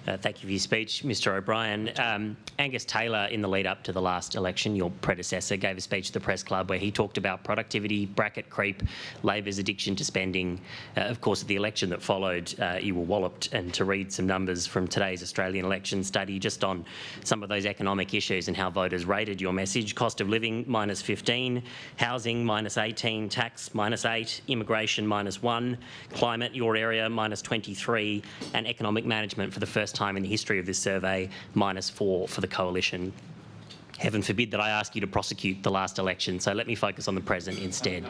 Thank you for your speech, Mr O'Brien. Angus Taylor, in the lead up to the last election, your predecessor, gave a speech to the Press Club where he talked about productivity, bracket creep, Labor's addiction to spending. Of course, at the election that followed, you were walloped. And to read some numbers from today's Australian election study just on some of those economic issues and how voters rated your message: cost of living -15, housing -18, tax -8, immigration -1, climate, your area, -23, and economic management for the first time in the history of this survey, -4 for the coalition. Heaven forbid that I ask you to prosecute the last election, so let me focus on the present instead.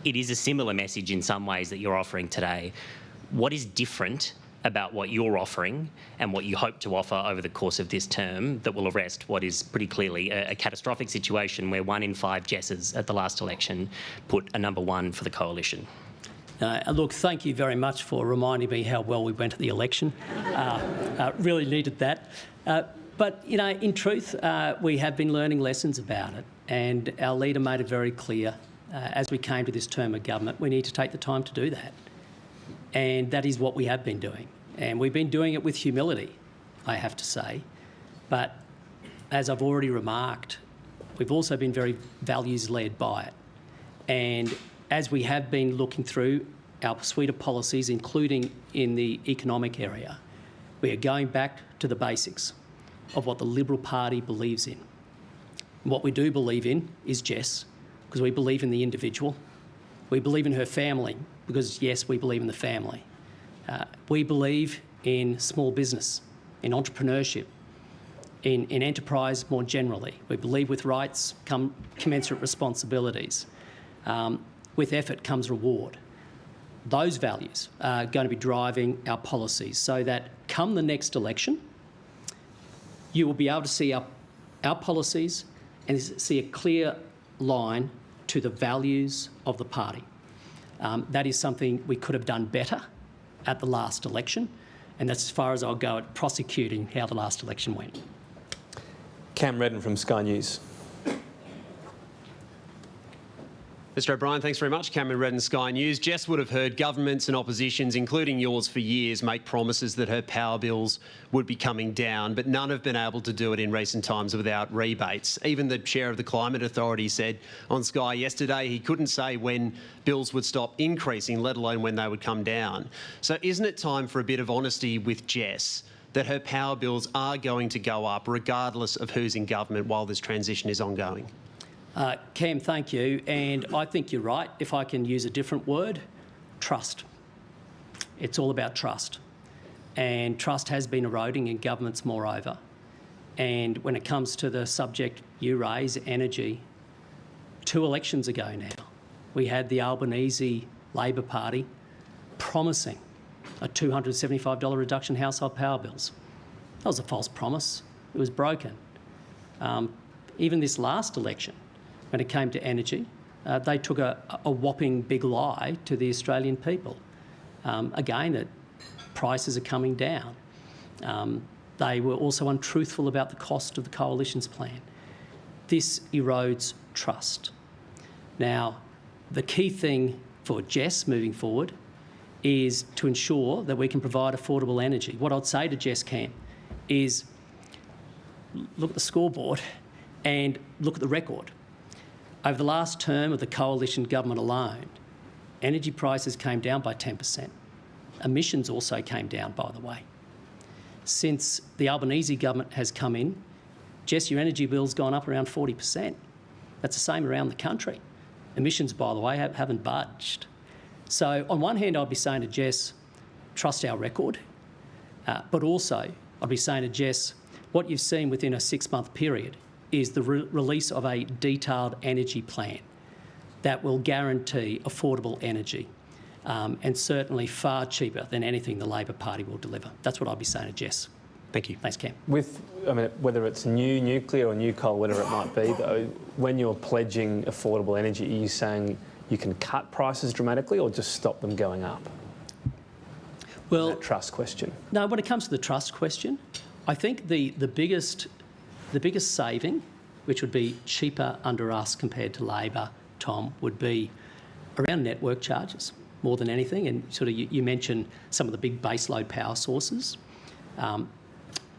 It is a similar message in some ways that you're offering today. What is different about what you're offering and what you hope to offer over the course of this term that will arrest what is pretty clearly a catastrophic situation where 1 in 5 Jesses at the last election put a number 1 for the coalition? Look, thank you very much for reminding me how well we went at the election. Really needed that. But, you know, in truth, we have been learning lessons about it, and our leader made it very clear as we came to this term of government, we need to take the time to do that. And that is what we have been doing. And we've been doing it with humility, I have to say. But as I've already remarked, we've also been very values-led by it. And as we have been looking through our suite of policies, including in the economic area, we are going back to the basics of what the Liberal Party believes in. And what we do believe in is Jess, because we believe in the individual. We believe in her family, because, yes, we believe in the family. We believe in small business, in entrepreneurship, in enterprise more generally. We believe with rights come commensurate responsibilities. With effort comes reward. Those values are going to be driving our policies so that come the next election, you will be able to see our policies and see a clear line to the values of the party. That is something we could have done better at the last election, and that's as far as I'll go at prosecuting how the last election went. Cam Redden from Sky News. Mr O'Brien, thanks very much. Cameron Redden, Sky News. Jess would have heard governments and oppositions, including yours for years, make promises that her power bills would be coming down, but none have been able to do it in recent times without rebates. Even the chair of the Climate Authority said on Sky yesterday he couldn't say when bills would stop increasing, let alone when they would come down. So isn't it time for a bit of honesty with Jess that her power bills are going to go up regardless of who's in government while this transition is ongoing? Cam, thank you. And I think you're right. If I can use a different word, trust. It's all about trust. And trust has been eroding in governments moreover. And when it comes to the subject you raise, energy, 2 elections ago now, we had the Albanese Labor Party promising a $275 reduction in household power bills. That was a false promise. It was broken. Even this last election, when it came to energy, they took a whopping big lie to the Australian people. Again, that prices are coming down. They were also untruthful about the cost of the coalition's plan. This erodes trust. Now, the key thing for Jess moving forward is to ensure that we can provide affordable energy. What I'd say to Jess, Cam, is look at the scoreboard and look at the record. Over the last term of the coalition government alone, energy prices came down by 10%. Emissions also came down, by the way. Since the Albanese government has come in, Jess, your energy bill's gone up around 40%. That's the same around the country. Emissions, by the way, haven't budged. So on one hand, I'd be saying to Jess, trust our record, but also I'd be saying to Jess, what you've seen within a 6-month period is the release of a detailed energy plan that will guarantee affordable energy. and certainly far cheaper than anything the Labor Party will deliver. That's what I'd be saying to Jess. Thank you. Thanks, Cam. Whether it's new nuclear or new coal, whatever it might be, though, when you're pledging affordable energy, are you saying you can cut prices dramatically or just stop them going up? Well, that trust question. No, when it comes to the trust question, I think the biggest saving, which would be cheaper under us compared to Labor, Tom, would be around network charges more than anything. And sort of you mentioned some of the big baseload power sources.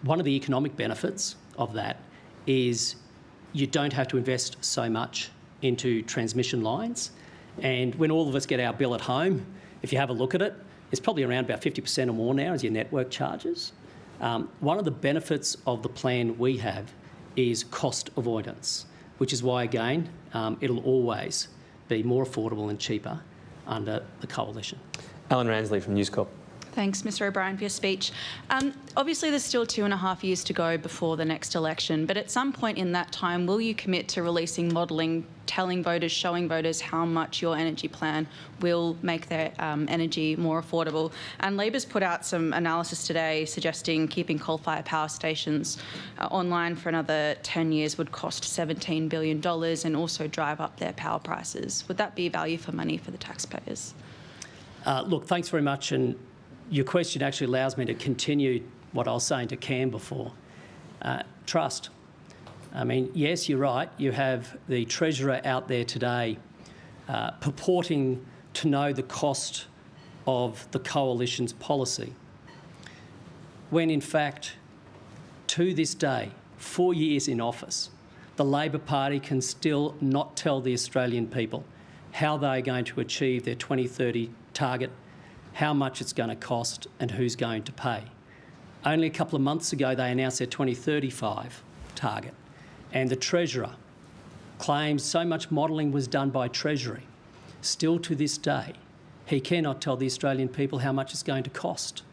One of the economic benefits of that is you don't have to invest so much into transmission lines. And when all of us get our bill at home, if you have a look at it, it's probably around about 50% or more now as your network charges. One of the benefits of the plan we have is cost avoidance, which is why, again, it'll always be more affordable and cheaper under the coalition. Alan Ransley from News Corp. Thanks, Mr O'Brien, for your speech. Obviously, there's still 2.5 years to go before the next election, but at some point in that time, will you commit to releasing modelling, telling voters, showing voters how much your energy plan will make their energy more affordable? And Labor's put out some analysis today suggesting keeping coal-fired power stations online for another 10 years would cost $17 billion and also drive up their power prices. Would that be value for money for the taxpayers? Look, thanks very much. And your question actually allows me to continue what I was saying to Cam before. Trust. I mean, yes, you're right. You have the Treasurer out there today purporting to know the cost of the coalition's policy, when in fact, to this day, 4 years in office, the Labor Party can still not tell the Australian people how they're going to achieve their 2030 target, how much it's going to cost and who's going to pay. Only a couple of months ago, they announced their 2035 target, and the Treasurer claims so much modelling was done by Treasury. Still to this day, he cannot tell the Australian people how much it's going to cost.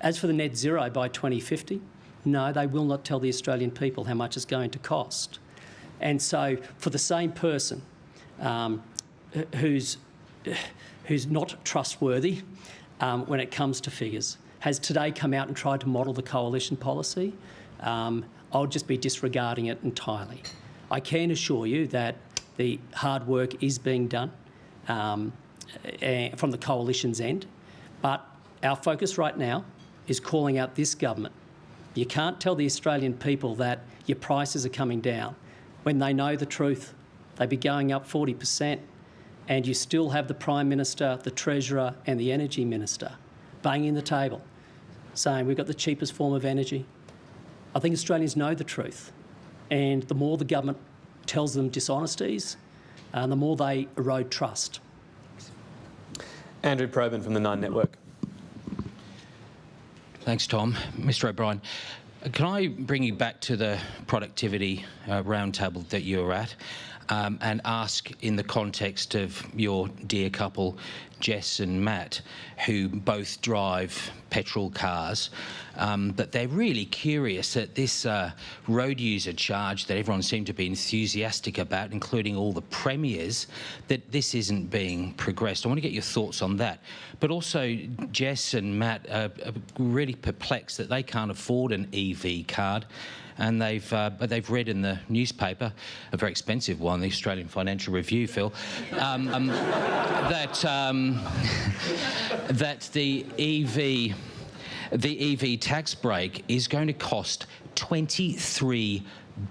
As for the net zero by 2050, no, they will not tell the Australian people how much it's going to cost. And so for the same person who's not trustworthy when it comes to figures, has today come out and tried to model the coalition policy, I'll just be disregarding it entirely. I can assure you that the hard work is being done from the coalition's end, but our focus right now is calling out this government. You can't tell the Australian people that your prices are coming down when they know the truth. They'd be going up 40%. And you still have the Prime Minister, the Treasurer and the Energy Minister banging the table, saying we've got the cheapest form of energy. I think Australians know the truth. And the more the government tells them dishonesties, the more they erode trust. Andrew Probyn from the Nine Network. Thanks, Tom. Mr O'Brien, can I bring you back to the productivity roundtable that you were at? And ask, in the context of your dear couple, Jess and Matt, who both drive petrol cars, but they're really curious that this road user charge that everyone seemed to be enthusiastic about, including all the premiers, that this isn't being progressed. I want to get your thoughts on that. But also, Jess and Matt are really perplexed that they can't afford an EV card. And they've read in the newspaper, a very expensive one, the Australian Financial Review, Phil, that the EV tax break is going to cost $23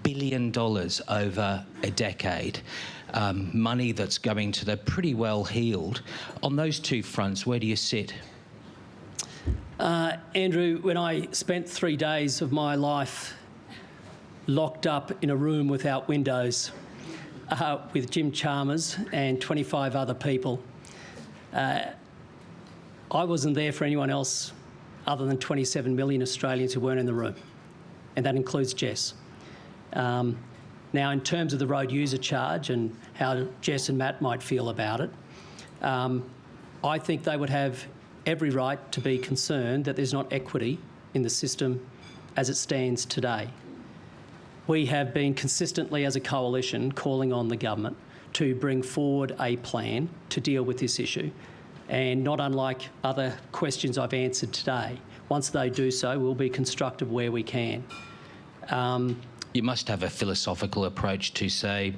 billion over a decade. Money that's going to the pretty well-heeled. On those two fronts, where do you sit? Andrew, when I spent 3 days of my life locked up in a room without windows with Jim Chalmers and 25 other people, I wasn't there for anyone else other than 27 million Australians who weren't in the room, and that includes Jess. Now, in terms of the road user charge and how Jess and Matt might feel about it, I think they would have every right to be concerned that there's not equity in the system as it stands today. We have been consistently, as a coalition, calling on the government to bring forward a plan to deal with this issue. and not unlike other questions I've answered today. Once they do so, we'll be constructive where we can. You must have a philosophical approach to, say,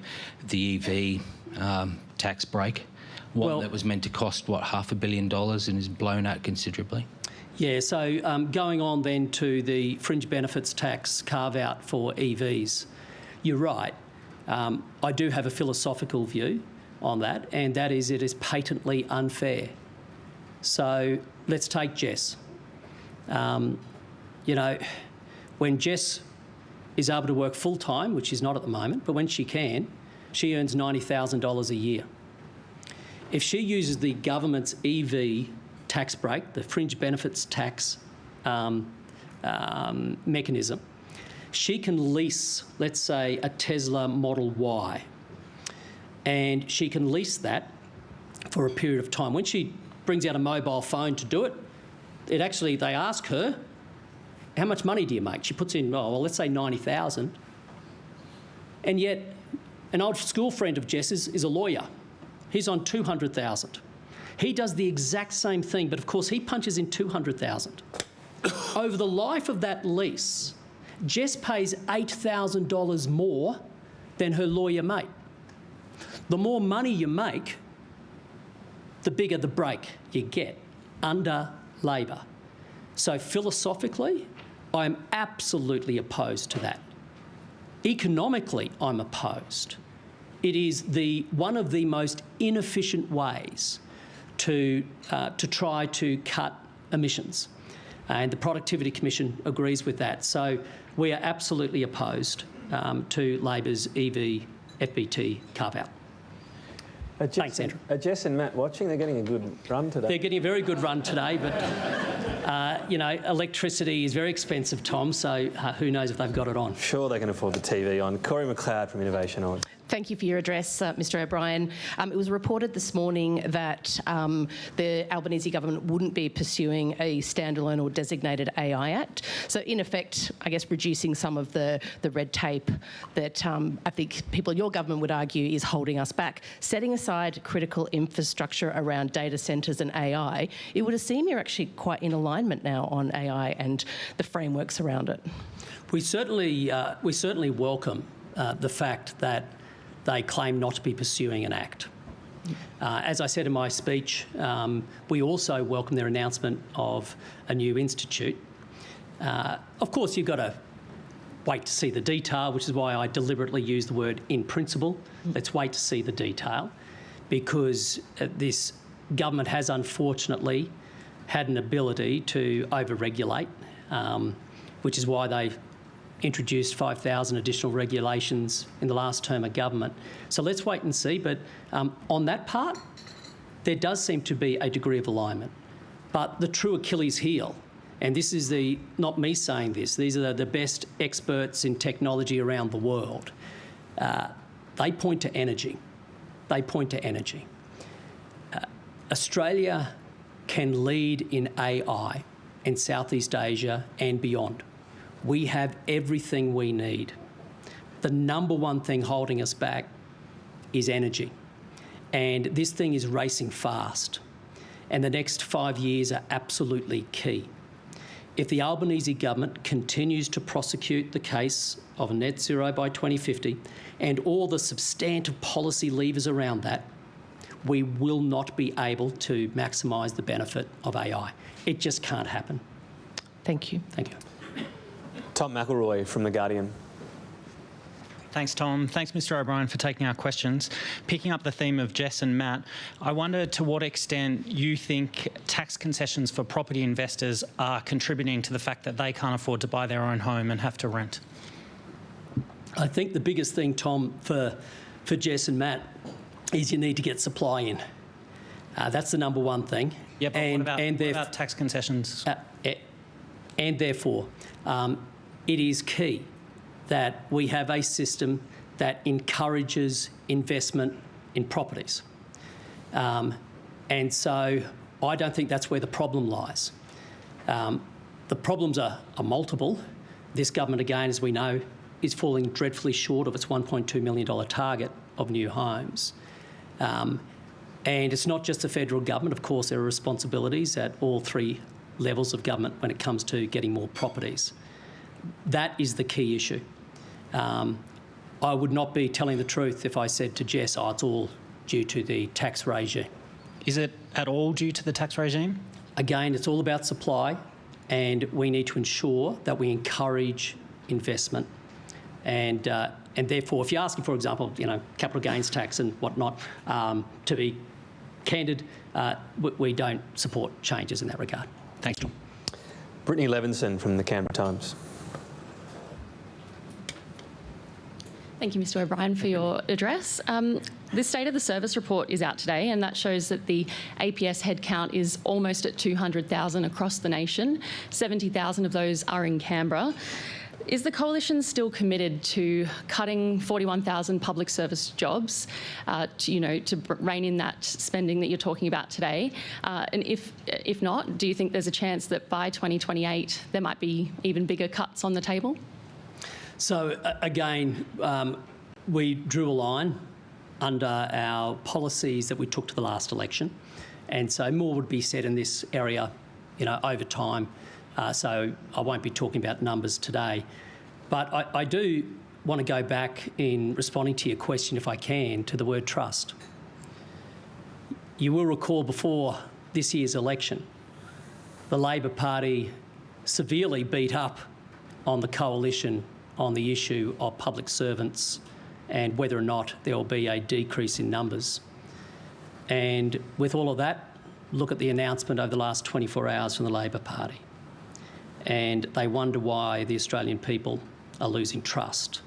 the EV tax break, one that was meant to cost, what, $500 million and is blown out considerably? Yeah, so going on then to the fringe benefits tax carve-out for EVs, you're right. I do have a philosophical view on that, and that is it is patently unfair. So let's take Jess. You know, when Jess is able to work full-time, which she's not at the moment, but when she can, she earns $90,000 a year. If she uses the government's EV tax break, the fringe benefits tax mechanism, she can lease, let's say, a Tesla Model Y, and she can lease that for a period of time. When she brings out a mobile phone to do it, they ask her, how much money do you make? She puts in, let's say 90,000. And yet, an old school friend of Jess's is a lawyer. He's on 200,000. He does the exact same thing, but of course he punches in 200,000. Over the life of that lease, Jess pays $8,000 more than her lawyer mate. The more money you make, the bigger the break you get under Labor. So philosophically, I'm absolutely opposed to that. Economically, I'm opposed. It is one of the most inefficient ways to try to cut emissions. And the Productivity Commission agrees with that. So we are absolutely opposed to Labor's EV FBT carve-out. Thanks, Andrew. Are Jess and Matt watching? They're getting a good run today. They're getting a very good run today, but, you know, electricity is very expensive, Tom, so who knows if they've got it on. Sure, they can afford the TV on. Corey McLeod from Innovation On. Thank you for your address, Mr O'Brien. It was reported this morning that the Albanese government wouldn't be pursuing a standalone or designated AI Act. So in effect, I guess, reducing some of the red tape that I think people in your government would argue is holding us back. Setting aside critical infrastructure around data centres and AI, it would seem you're actually quite in alignment now on AI and the frameworks around it. We certainly welcome the fact that they claim not to be pursuing an act. As I said in my speech, we also welcome their announcement of a new institute. Of course, you've got to wait to see the detail, which is why I deliberately use the word in principle. Let's wait to see the detail, because this government has unfortunately had an ability to over-regulate, which is why they introduced 5,000 additional regulations in the last term of government. So let's wait and see. But on that part, there does seem to be a degree of alignment. But the true Achilles heel, and this is not me saying this, these are the best experts in technology around the world, they point to energy. They point to energy. Australia can lead in AI in Southeast Asia and beyond. We have everything we need. The number one thing holding us back is energy. And this thing is racing fast. And the next 5 years are absolutely key. If the Albanese government continues to prosecute the case of net zero by 2050 and all the substantive policy levers around that, we will not be able to maximise the benefit of AI. It just can't happen. Thank you. Thank you. Tom McElroy from The Guardian. Thanks, Tom. Thanks, Mr O'Brien, for taking our questions. Picking up the theme of Jess and Matt, I wonder to what extent you think tax concessions for property investors are contributing to the fact that they can't afford to buy their own home and have to rent. I think the biggest thing, Tom, for Jess and Matt is you need to get supply in. That's the number one thing. Yeah, but what about tax concessions? And therefore, it is key that we have a system that encourages investment in properties. And so I don't think that's where the problem lies. The problems are multiple. This government, again, as we know, is falling dreadfully short of its $1.2 million target of new homes. And it's not just the federal government. Of course, there are responsibilities at all three levels of government when it comes to getting more properties. That is the key issue. I would not be telling the truth if I said to Jess, oh, it's all due to the tax regime. Is it at all due to the tax regime? Again, it's all about supply, and we need to ensure that we encourage investment. And therefore, if you're asking, for example, capital gains tax and whatnot, to be candid, we don't support changes in that regard. Thank you. Brittany Levinson from the Canberra Times. Thank you, Mr O'Brien, for your address. The State of the Service report is out today, and that shows that the APS headcount is almost at 200,000 across the nation. 70,000 of those are in Canberra. Is the Coalition still committed to cutting 41,000 public service jobs, to rein in that spending that you're talking about today? And if not, do you think there's a chance that by 2028 there might be even bigger cuts on the table? So again, we drew a line under our policies that we took to the last election, and so more would be said in this area, over time. So I won't be talking about numbers today, but I do want to go back in responding to your question, if I can, to the word trust. You will recall before this year's election, the Labor Party severely beat up on the Coalition on the issue of public servants and whether or not there will be a decrease in numbers. And with all of that, look at the announcement over the last 24 hours from the Labor Party. And they wonder why the Australian people are losing trust.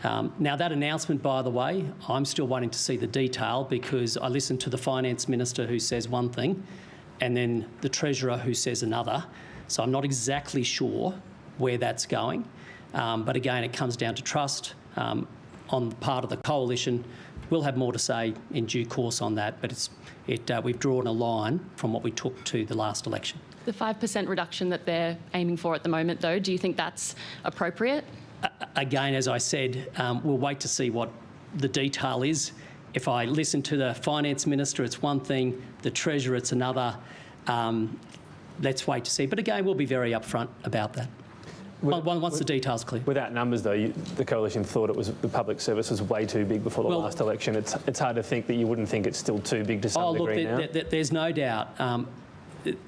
Now, that announcement, by the way, I'm still waiting to see the detail, because I listened to the Finance Minister who says one thing and then the Treasurer who says another. So I'm not exactly sure where that's going. But again, it comes down to trust on the part of the Coalition. We'll have more to say in due course on that, but we've drawn a line from what we took to the last election. The 5% reduction that they're aiming for at the moment, though, do you think that's appropriate? Again, as I said, we'll wait to see what the detail is. If I listen to the Finance Minister, it's one thing, the Treasurer, it's another. Let's wait to see. But again, we'll be very upfront about that. Once the detail's clear. Without numbers, though, the Coalition thought the public service was way too big before the last election. It's hard to think that you wouldn't think it's still too big to some degree now. There's no doubt.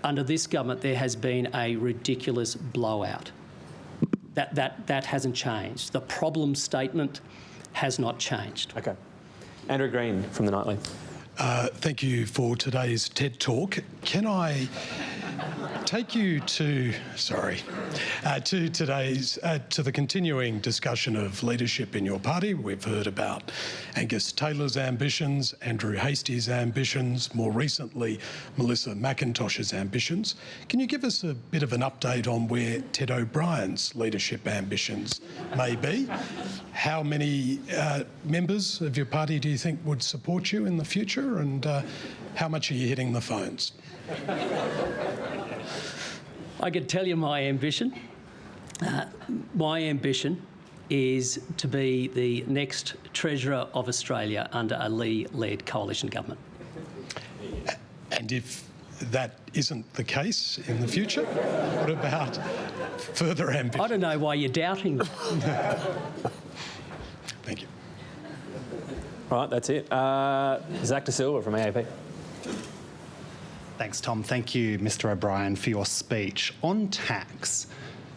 Under this government, there has been a ridiculous blowout. That hasn't changed. The problem statement has not changed. Okay. Andrew Green from The Nightly. Thank you for today's TED Talk. Can I take you to the continuing discussion of leadership in your party? We've heard about Angus Taylor's ambitions, Andrew Hastie's ambitions, more recently Melissa McIntosh's ambitions. Can you give us a bit of an update on where Ted O'Brien's leadership ambitions may be? How many members of your party do you think would support you in the future, and how much are you hitting the phones? I can tell you my ambition. My ambition is to be the next Treasurer of Australia under a Lee-led coalition government. And if that isn't the case in the future, what about further ambition? I don't know why you're doubting. Thank you. All right, that's it. Zach De Silva from AAP. Thanks, Tom. Thank you, Mr O'Brien, for your speech. On tax,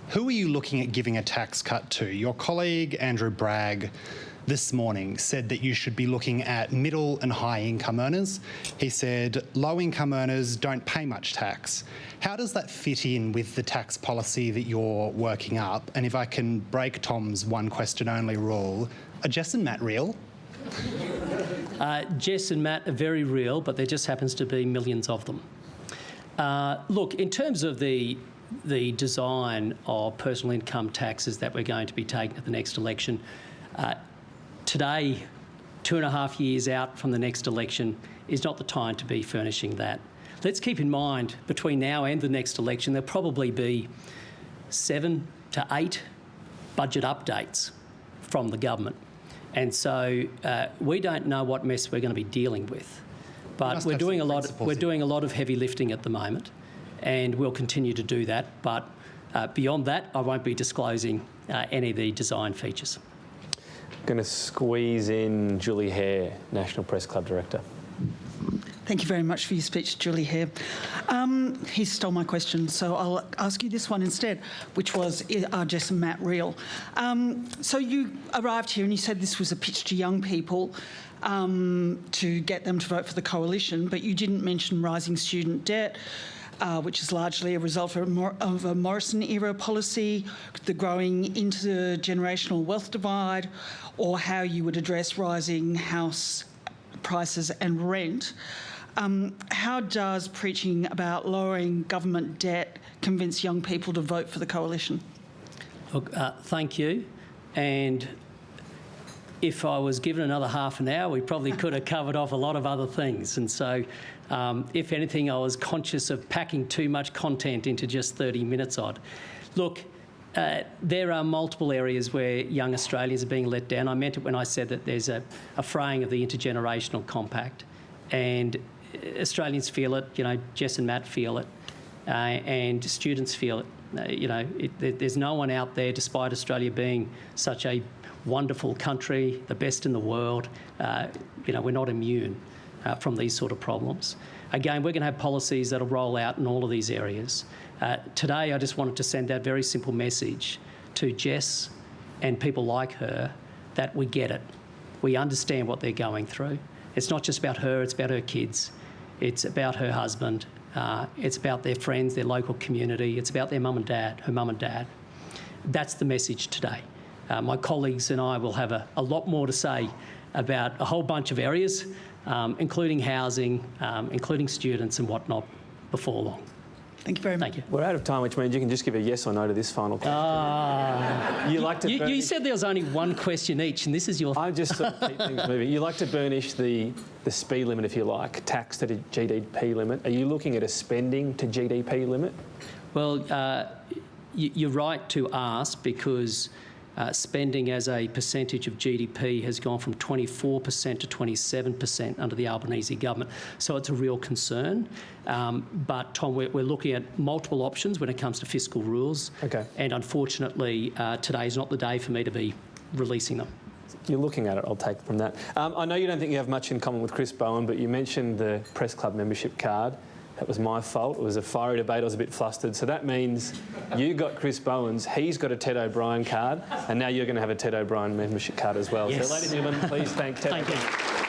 who are you looking at giving a tax cut to? Your colleague, Andrew Bragg, this morning said that you should be looking at middle and high income earners. He said low income earners don't pay much tax. How does that fit in with the tax policy that you're working up? And if I can break Tom's one question only rule, are Jess and Matt real? Jess and Matt are very real, but there just happens to be millions of them. Look, in terms of the design of personal income taxes that we're going to be taking at the next election, today, 2.5 years out from the next election, is not the time to be furnishing that. Let's keep in mind, between now and the next election, there'll probably be 7 to 8 budget updates from the government. And so we don't know what mess we're going to be dealing with. But we're doing a lot of heavy lifting at the moment, and we'll continue to do that. But beyond that, I won't be disclosing any of the design features. I'm going to squeeze in Julie Hare, National Press Club Director. Thank you very much for your speech, Julie Hare. He stole my question, so I'll ask you this one instead, which was, are Jess and Matt real? So you arrived here and you said this was a pitch to young people to get them to vote for the coalition, but you didn't mention rising student debt, which is largely a result of a Morrison-era policy, the growing intergenerational wealth divide, or how you would address rising house prices and rent. How does preaching about lowering government debt convince young people to vote for the coalition? Look, thank you. And if I was given another half an hour, we probably could have covered off a lot of other things. And so, if anything, I was conscious of packing too much content into just 30 minutes odd. Look, there are multiple areas where young Australians are being let down. I meant it when I said that there's a fraying of the intergenerational compact, and Australians feel it. You know, Jess and Matt feel it, and students feel it. There's no one out there, despite Australia being such a wonderful country, the best in the world. We're not immune from these sort of problems. Again, we're going to have policies that'll roll out in all of these areas. Today, I just wanted to send that very simple message to Jess and people like her that we get it. We understand what they're going through. It's not just about her, it's about her kids. It's about her husband. It's about their friends, their local community. It's about their mum and dad, her mum and dad. That's the message today. My colleagues and I will have a lot more to say about a whole bunch of areas, including housing, including students and whatnot, before long. Thank you very much. Thank you. We're out of time, which means you can just give a yes or no to this final question. You said there was only one question each, and this is your... I just sort of keep things moving. You like to burnish the speed limit, if you like, tax to the GDP limit. Are you looking at a spending to GDP limit? Well, you're right to ask, because spending as a percentage of GDP has gone from 24% to 27% under the Albanese government. So it's a real concern. But, Tom, we're looking at multiple options when it comes to fiscal rules. Okay. And unfortunately, today is not the day for me to be releasing them. You're looking at it, I'll take it from that. I know you don't think you have much in common with Chris Bowen, but you mentioned the Press Club membership card. That was my fault. It was a fiery debate. I was a bit flustered. So that means you got Chris Bowen's, he's got a Ted O'Brien card, and now you're going to have a Ted O'Brien membership card as well. Yes. So, ladies and gentlemen, please thank Ted. Thank you.